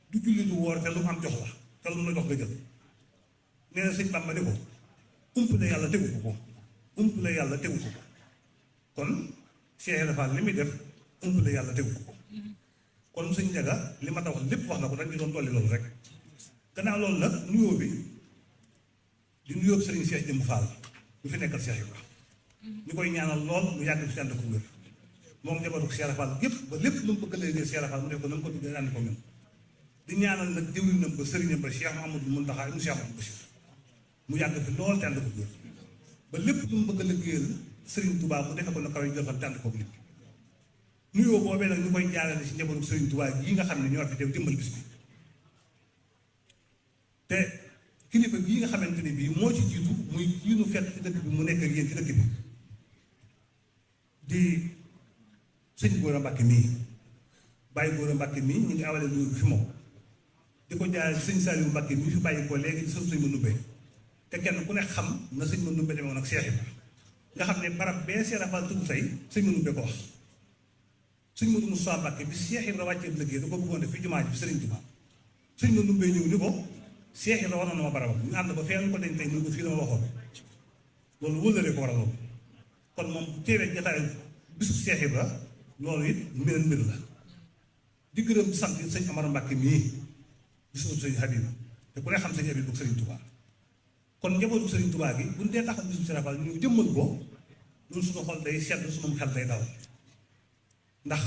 Speaker 2: du julli du woor te lu mu am jox la te lu mu la jox nga jël nee na sëñ Bàmba ni ko umpale yàlla tegu ko umpale yàlla tegu ko kon Cheikh Ibra Fall li muy def umpale yàlla tegu ko kon sëñ Njaga li ma ta wax lépp wax na ko dañ ci doon dolli loolu rek gannaaw loolu nag nuyoo bi di nuyoo sëriñ Cheikh Jëmb Fall bu fi nekkal Cheikh Ibra ñu koy ñaanal lool mu yàgg fi ànd ko wér moom njabootu Cheikh Ibra Fall gépp ba lépp lu mu bëgg a léegi Cheikh Ibra Fall mu def ko na mu ko tuddee ànd ko ñun di ñaanal nag jëwriñam ba sëriñam ba Cheikh Mouhamadou Mountakha mu Cheikh Mouhamadou Bachir mu yàgg fi lool te ànd ko wér ba lépp lu mu bëgg a liggéeyal sëriñ Touba mu defe ko na kaw yi jël te ànd ko nit nuyoo boobee nag ñu koy jaarale si njabootu sëriñ Touba yi nga xam ne ñoo fi teew jëmmal bis bi te kilifa bii nga xamante ni bii moo ci jiitu muy kii nu fekk ci dëkk bi mu nekk ak yéen ci dëkk bi di sëñ Góora Mbàkke mii bàyyi Góora Mbàkke mii ñu ngi awale nuyu fi moom di ko jaarale si sëñ Saliou Mbàkke mii fi bàyyi ko léegi di sëñ Mandoumbe te kenn ku ne xam na sëñ Mandoumbe demewoon ak Cheikh Ibra nga xam ne barab bee Cheikh Ibra Fall tudd tey sëñ Mandoumbe ko wax sëñ Mandoumbe Moussa Mbàkke bi Cheikh Ibra wàccee liggéey da ko bëggoon def fi jumaa ji fi sëriñ Tuubaa sëñ Mandoumbe ñëw ni ko Cheikh Ibra waroon na ma barabam ñu ànd ba fenn ko dañ tey mu ko fii la ma waxoon loolu wëllëree ko war a loolu kon moom bu teewee jataayu bisu Cheikh Ibra loolu it mbir la di gërëm sant sëñ Amar Mbàkke mii bisu sëñ Habib te ku ne xam sëñ Habib bu sëriñ Touba kon njabootu sëriñ Touba gi bu ñu dee taxaw bisu Cheikh Ibra ñu jëmmal ko loolu suñu xol day sedd suñu xel day dal ndax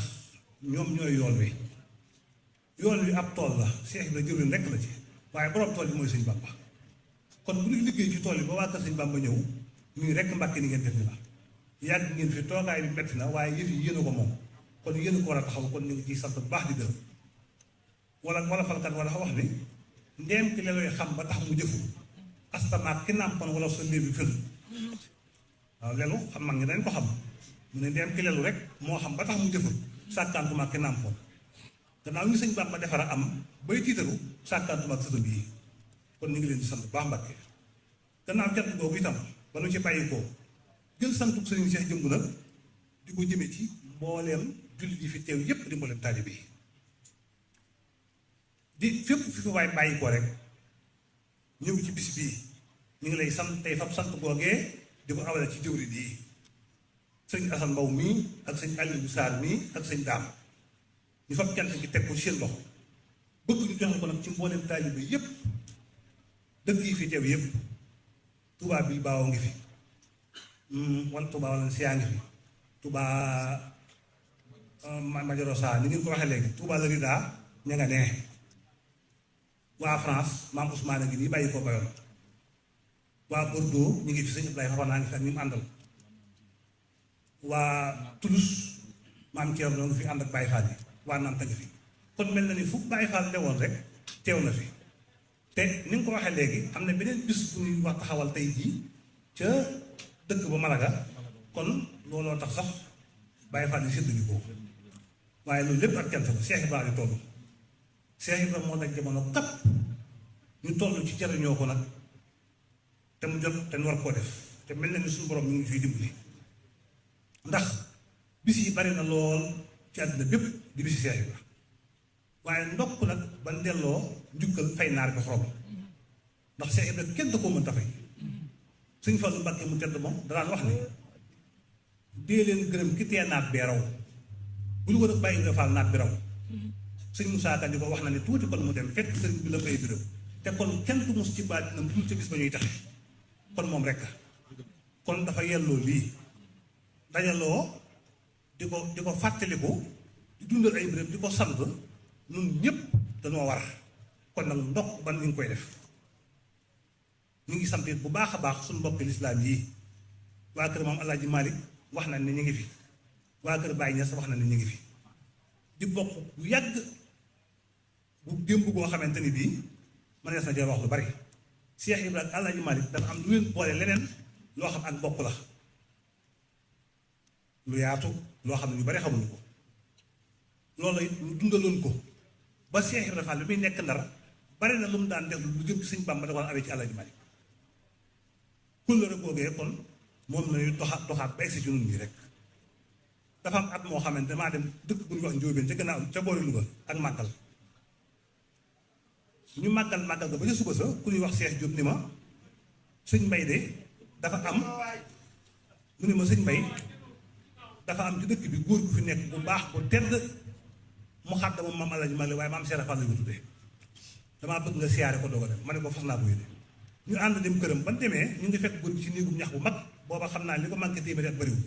Speaker 2: ñoom ñooy yoon wi ab tool la Cheikh Ibra jëwriñ rekk la ci waaye borom tool yi mooy sëñ Bamba kon bu ñu liggéey ci tool yi ba waa kër sëñ Bamba ñëw ñu rekk Mbàkke ni ngeen def ni la yàgg ngeen fi toogaay bi metti na waaye yëf yi yéen a ko moom kon yéen a ko war a taxaw kon ñu ngi ciy sant bu baax di gërëm wala falkat wala wax ni ndeem ki leloy xam ba tax mu jëfu astamaak ki nàmpoon wala sa léebi fël waaw lelu xam mag ñi dañ ko xam mu ne ndeem ki lelu rek moo xam ba tax mu jëfu sàkkaantumaak ki nàmpoon gannaaw ñu sëñ Bamba defar a am bay tiitaru sàkkaantumaak sëtam yi kon ñu ngi leen di sant bu baax Mbàkke gannaaw cant boobu itam ba nu ci bàyyi ko jël santuk sëriñ Cheikh Jëmb nag di ko jëme ci mbooleem jullit yi fi teew yépp di mbooleem taalibe yi di fépp fi waay bàyyi ko rek ñëw ci bis bii ñu ngi lay sant tey fab sant googee di ko awale ci jëwriñ yi sëñ Asan Mbaw mii ak sëñ Aliou Sarr mii ak sëñ Daam ñu fab cant gi teg ko ci seen loxo bëgg ñu joxe ko nag ci mbooleem taalibe yépp dëkk yi fi teew yépp Touba Bilbao ngi fi wala Touba wala Sia ngi fi Touba Majorosa ni ngeen ko waxee léegi Touba la Rida ña nga nee waa France maam Ousmane a ngi nii bàyyi ko bayoon waa Bordeaux ñu ngi fi sëñ Abdoulaye Fapal naa ngi fi ak ñu mu àndal waa Toulouse maam Thierno ngi fi ànd ak Baye Fall yi waa Nanta ngi fi kon mel na ni fu Baye Fall teewoon rek teew na fi te ni nga ko waxee léegi am na beneen bis bu ñuy wax taxawal tey jii ca dëkk ba Malaga kon looloo tax sax Baye Fall yi sédduñu ko waaye loolu lépp ak cant la Cheikh Ibrahima di toll Cheikh Ibrahima moo daj jamono kap ñu toll ci jariñoo ko nag te mu jot te ñu war koo def te mel na ni suñu borom mi ngi fiy dimbali ndax bis yi bari na lool ci àddina bépp di bisi Cheikh Ibrahima waaye ndokk nag ba delloo njukkal fay naar bi xorom ndax Cheikh Ibrahima kenn da koo mën ta fay Sëñ Fallu Mbàkke mu tedd moom danaan wax ni dee leen gërëm ki tee naat bee raw bu ñu ko def bàyyi nga faal naat bi raw sëñ Moussa Ka di ko wax na ne tuuti kon mu dem fekk sëriñ bi la fay gërëm te kon kenn du mos ci baatinam dul ca bis ba ñuy taxe kon moom rek kon dafa yelloo lii dajaloo di ko fàttaliku di dundal ay béréb di ko sant ñun ñëpp dañoo war kon nag ndox ban ñu ngi koy def ñu ngi sant bu baax a baax suñu mbokki lislaam yii waa kër maam Alaaji Malick wax na ne ñu ngi fi waa kër Baye Niass wax na ne ñu ngi fi di bokk bu yàgg bu démb goo xamante ni bii mënees na cee wax lu bari. Cheikh Ibra ak Alaaji Malick dafa am lu leen boole leneen loo xam ak bokk la lu yaatu loo xam ne ñu bari xamuñu ko loolu it ñu dundaloon ko ba Cheikh Ibra Fall bi muy nekk Ndar bari na lu mu daan def lu jëm ci Sëñ Bàmba da ko awee ci Alaaji Malick kóllëre googee kon moom lañuy doxaat ba egsi ci nun ñi rek. dafa am at moo xamante damaa dem dëkk bu ñuy wax Njóobeen ca gannaaw ca boori Louga ak màggal ñu màggal ga ba ca suba sa ku ñuy wax Cheikh Diop ni ma sëñ Mbay de dafa am mu ni ma sëñ Mbay dafa am ci dëkk bi góor gu fi nekk bu baax bu tedd mu xàdd moom maam Alaaji Malick waaye maam Cheikh Fall la ñu tuddee damaa bëgg nga siyaare ko doog a dem ma ne ko fas naa ko yéene ñu ànd dem këram ban demee ñu ngi fekk góor gi ci néegum ñax bu mag booba xam naa li ko manqué téeméeri at bëriwul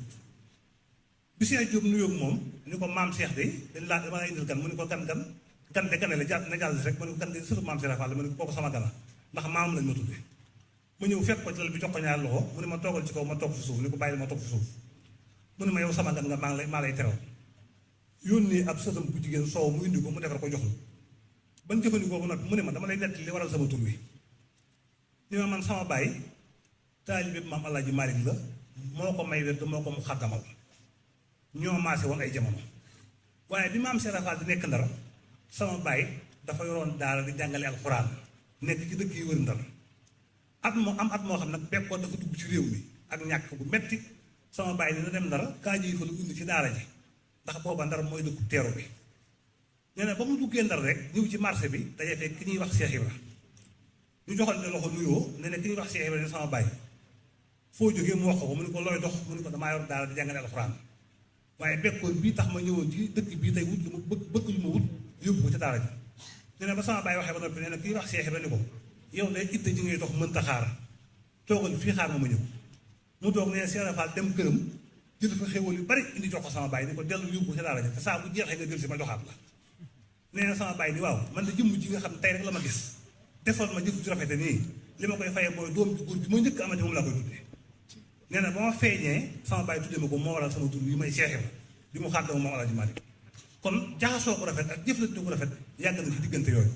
Speaker 2: bi Cheikh Diop nuyoo ak moom ni ko maam Cheikh de dañ laa dama la indil gan mu ni ko gan de gane la na jàll rek mu ni ko gan de surtout maam Cheikh Fall mu ni ko kooku sama gana ndax maam lañ ma tuddee mu ñëw fekk ko ci lal bi jox ko ñaar loxo mu ni ma toogal ci kaw ma toog fi suuf ni ko bàyyi ma toog fi suuf mu ni ma yow sama gan nga maa lay teral yónnee ab sëtam bu jigéen soow mu indi ko mu defar ko jox la ban jëfandikoo ko nag mu ne ma dama lay nett li waral sama tur wi ni ma man sama baay taalibe maam Alaaji Malick la moo ko may wér moo ko mu xàddamal ñoo maase woon ay jamono waaye bi maam Cheikh Fall di nekk Ndar sama baay dafa yoroon daara di jàngale alxuraan nekk ci dëkk yi wër Ndar at moo xam nag bekkoon dafa dugg ci réew mi ak ñàkk bu metti sama baay ni na dem Ndar kaa ji fa lu indi ci daara ji ndax booba Ndar mooy dëkku teeru bi nee na ba mu duggee Ndar rek ñëw ci marché bi dajee fekk ki ñuy wax Cheikh Ibra ñu joxal ne loxo nuyoo ne ne ki ñuy wax Cheikh Ibra ne sama baay foo jógee mu wax ko mu ni ko looy dox mu ni ko damaa yor daara di jàngale alxuraan waaye bekkoon bii tax ma ñëwoon ci dëkk bii tey wut lu ma bëgg lu ma wut yóbbu ko ca daara ji nee na ba sama baay waxee ba noppi nee na ki ñuy wax Cheikh Ibra ni ko yow day itte ji ngay dox mënta xaar toogal fii xaar ma ñëw mu toog nee Cheikh Fall dem këram jël fa xéwal yu bari indi jox ko sama baay ni ko dellu yóbbu ca daara ji te saa bu jeexee nga jël si ma joxaat la nee na sama baay ni waaw man de jëmm ji nga xam ne tey rek la ma gis defoon ma jëf ju rafete nii li ma koy fayee mooy doom ju góor bi ma njëkk amati moom laa koy tuddee nee na ba ma feeñee sama baay tuddee ma ko moo waral sama tur yi may Cheikh Ibra bi mu xàdd moom Alaaji Malick kon jaxasoo ko rafet ak jëflante ko rafet yàgg na ci diggante yooyu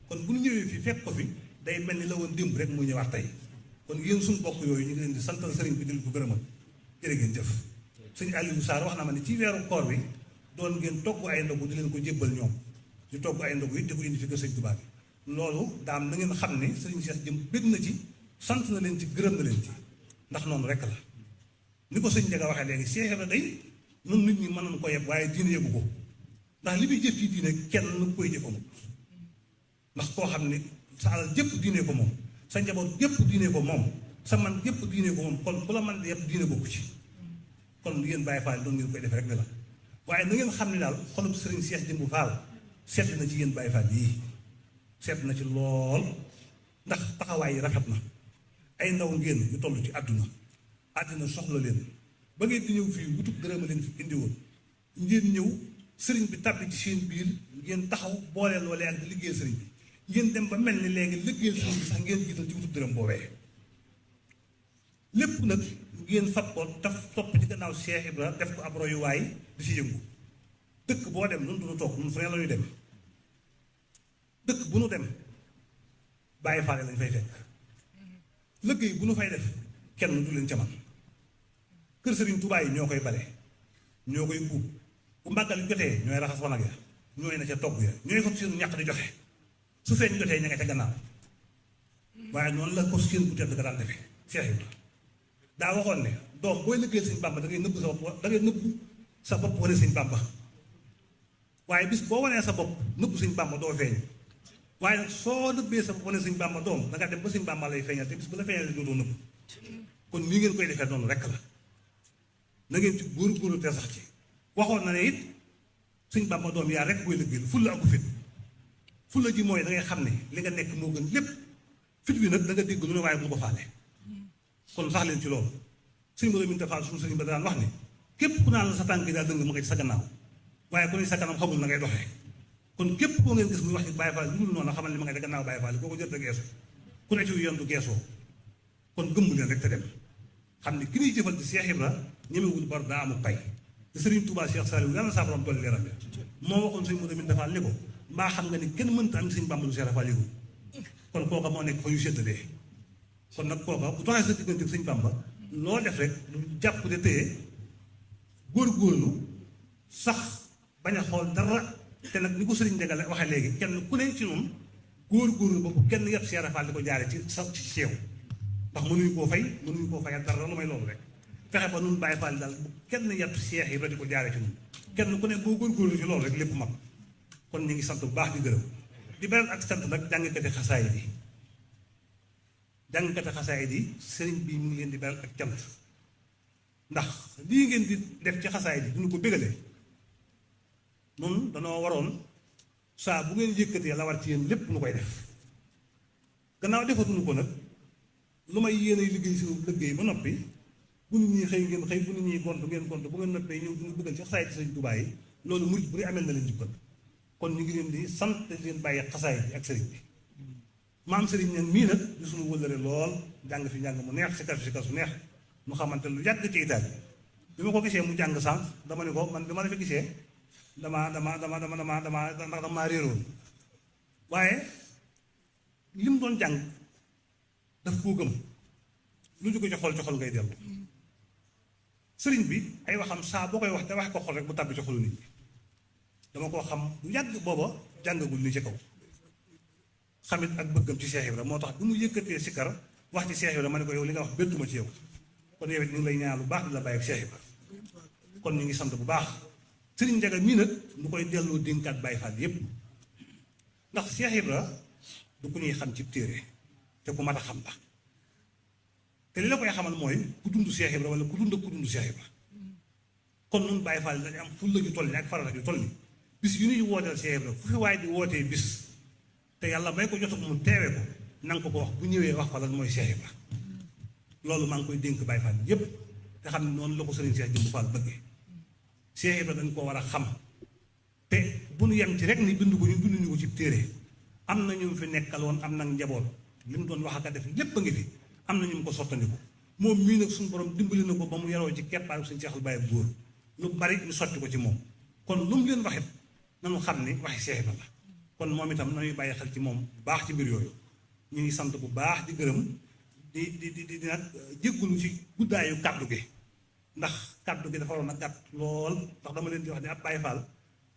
Speaker 2: kon bu ñu ñëwee fii fekk ko fi day mel ni la woon démb rek muy ñëwaat tey kon yéen suñu bokk yooyu ñu ngi leen di santal sëriñ bi di ko gërëmal jërë ngeen jëf sëñ Aliou Sarr wax na ma ne ci weeru koor bi doon ngeen togg ay ndogu di leen ko jébbal ñoom di togg ay ndogu yi di ko indi fi kër sëñ Tuubaa bi loolu daam na ngeen xam ne sëriñ Cheikh jëm bég na ci sant na leen ci gërëm na leen ci ndax noonu rek la ni ko sëñ Ndiaga waxee léegi Cheikh Ibra day nun nit ñi mën nañu ko yeb waaye diine yëgu ko ndax li muy jëf ci diine kenn nu koy jëfamut ndax koo xam ne sa alal jëpp diine ko moom sa njaboot jëpp diine ko moom sa man jëpp diine ko moom kon ku la man di yëpp diine bokku ci kon lu ngeen Baye Fall doon ngeen koy def rek ne la waaye na ngeen xam ne daal xolub sëriñ Cheikh Jëmbu Fall sedd na ci yéen Baye Fall yii sedd na ci lool ndax taxawaay yi rafet na ay ndaw ngeen ñu toll ci àdduna soxla leen ba ngeen di ñëw fii wutub dërëma leen fi indi woon ngeen ñëw sëriñ bi tàbbi ci seen biir ngeen taxaw booleel loolee ak di liggéey sëriñ bi ngeen dem ba mel ni léegi liggéeyal sëriñ bi sax ngeen jiital ci wutub dërëm boobee lépp nag ngeen fab ko taf topp ci gannaaw Cheikh Ibra def ko ab royuwaay di ci yëngu dëkk boo dem nun duñu toog nun fu ne la ñuy dem dëkk bu nu dem Baye Fall lañ fay fekk liggéey bu nu fay def kenn du leen ca man kër sëriñ Tuubaa yi ñoo koy bale ñoo koy buub bu màggal jotee ñooy raxas wanag ya ñooy na ca togg ya ñooy fab seen ñàq di joxe su feeñ jotee ña nga ca gannaaw waaye noonu la ko seen bu tedd ka daan defee Cheikh Ibra daa waxoon ne doom booy liggéeyal sëñ Bàmba da ngay nëbb sa bopp da ngay nëbb sa bopp wane sëñ Bàmba waaye bis boo wanee sa bopp nëbb sëñ Bàmba doo feeñ waaye nag soo nëbbee sa bopp wane sëñ Bàmba doom da nga dem ba sëñ Bàmba lay feeñal te bis bu la feeñalee dootoo nëbb kon nii ngeen koy defee noonu rek la na ngeen ci góor-góorlu te sax ci waxoon na ne it sëñ Bàmba doom yaa rek booy liggéeyal fulla ak fit fulla ji mooy da ngay xam ne li nga nekk moo gën lépp fit wi nag da nga dégg lu ne waaye bu ko faale kon sax leen ci loolu sëñ Modou Minta Fall suñu sëñ ba daan wax ne képp ku naan la sa tànk yi daal dëng ma nga ci sa gannaaw waaye ku ne sa kanam xamul na ngay doxee kon képp koo ngeen gis muy wax ci Baye Fall lu dul noonu xamal ne ma nga ca gannaaw Baye Fall boo ko jot a geesu ku ne ci yoon du geesoo kon gëmm leen rek te dem xam ne ki ñuy jëfal ci Cheikh Ibra ñemewul bar daa amul pay te Serigne Touba Cheikh Saliou yàlla saa borom dolli leeram moo waxoon sëñ Modou Minta Fall ni ko mbaa xam nga ni kenn mënta am sëñ Bàmba lu Seex Rafal yëgul kon kooka moo nekk fa ñu séddalee kon nag kooka bu doxee sa diggante sëñ Bàmba loo def rek lu jàpp de téye góor-góorlu sax bañ a xool dara te nag ni ko sëriñ Ndegale waxee léegi kenn ku ne ci noonu góor-góorlu boobu kenn yëpp Seex Rafal di ko jaare ci sa ci ceew ndax mënuñu koo fayal dara lu may loolu rek fexe ba nun Baay Faal daal bu kenn yàpp Seex yi ba di ko jaare ci nun kenn ku ne boo góor-góorlu ci loolu rek lépp mag kon ñu ngi sant bu baax di gërëm di beral ak sant nag jàngkati xasaayid yi jàngkati xasaayid yi sëriñ bi mu ngi leen di beral ak cant ndax lii ngeen di def ci xasaayid yi duñu ko bégalee noonu danoo waroon saa bu ngeen yëkkatee la war ci yéen lépp nu koy def gannaaw defatuñu ko nag lu may yéen ay liggéey suñu liggéey ba noppi bu nit ñi xëy ngeen xëy bu nit ñi gont ngeen gont bu ngeen noppee ñëw duñu bëggal ci xasaayid sëriñ Tuubaa yi loolu murit bu ne amel na leen jukkal kon ñu ngi leen di sant leen bàyyi xasaayid bi ak sëriñ bi maam sëriñ ñan mii nag di suñu wëllëre lool jàng fi njàng mu neex si kasu neex mu xamante lu yàgg ci Italie bi ma ko gisee mu jàng sànq dama ne ko man bi ma la fi gisee dama réeroon waaye li mu doon jàng daf koo gëm lu jóge ci xol ngay dellu sëriñ bi ay waxam saa boo koy wax te wax ko xol rek bu tàbbi ci xolu nit ñi dama koo xam lu yàgg booba jàngagul ni ci kaw xamit ak bëggam ci Cheikh Ibra moo tax bi mu yëkkatee sikar wax ci Cheikh Ibra ma ne ko yow li nga wax bettuma ci yow kon yow it ñu ngi lay ñaan lu baax di la bàyyi ak Cheikh Ibra kon ñu ngi sant bu baax sëriñ Njaga mii nag ñu koy delloo dénkaat Baay Faal yépp ndax Cheikh Ibra du ku ñuy xam ci téere te ku mat a xam la te li la koy xamal mooy ku dund Cheikh Ibra wala ku dund Cheikh Ibra kon nun Baay Faal dañu am fulla ju toll ni ak farata ju toll ni bis yu ñuy wooteel Cheikh Ibra fu fi waaye di wootee bis te yàlla may ko jot mu teewe ko nanga ko wax bu ñëwee wax fa lan mooy Cheikh Ibra loolu maa ngi koy dénk Baay Faal yépp te xam ne noonu la ko sëriñ Cheikh Jëmbu Fall bëggee Cheikh Ibra dañ ko war a xam te bu nu yem ci rek ni binduñu ko ci téere am na ñu fi nekkaloon am nag njaboot li mu doon wax ak a def lépp a ngi fi am na ñu mu ko sottandiku moom mii nag suñu borom dimbali na ko ba mu yaroo ci keppaaru suñu Seexul Baay góor lu bari ñu sotti ko ci moom kon lu mu leen waxit nanu xam ni waxi Cheikh Ibra la kon moom itam nañuy bàyyi xel ci moom bu baax ci mbir yooyu ñu ngi sant bu baax di gërëm di nag jéggulu ci guddaayu kàddu gi ndax kàddu gi dafa waroon a gàtt lool ndax dama leen di wax ne ab Baay Faal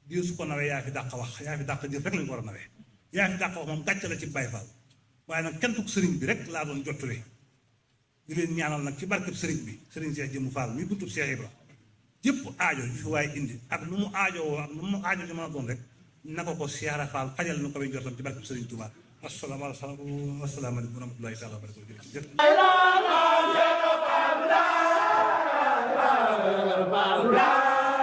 Speaker 2: di su ko nawee yaa fi dàq wax yaa fi dàq jëf rek lañu ko war a nawee yaa fi dàq wax moom gàcce la ci Baay Faal waaye nag kentuk sëriñ bi rek laa doon jottule di leen ñaanal nag ci barkeb sëriñ bi sëriñ Cheikh Jëmbu Fall mi buntub Cheikh Ibra jëpp aajo yu fi waaye indi ak nu mu aajowoo ak nu mu aajo ci mën a doon rek na ko Cheikh Rafal fajal na ko bay jortam ci barkeb sëriñ Touba asalaamaaleykum wa rahmatullahi taala wa barakatuh la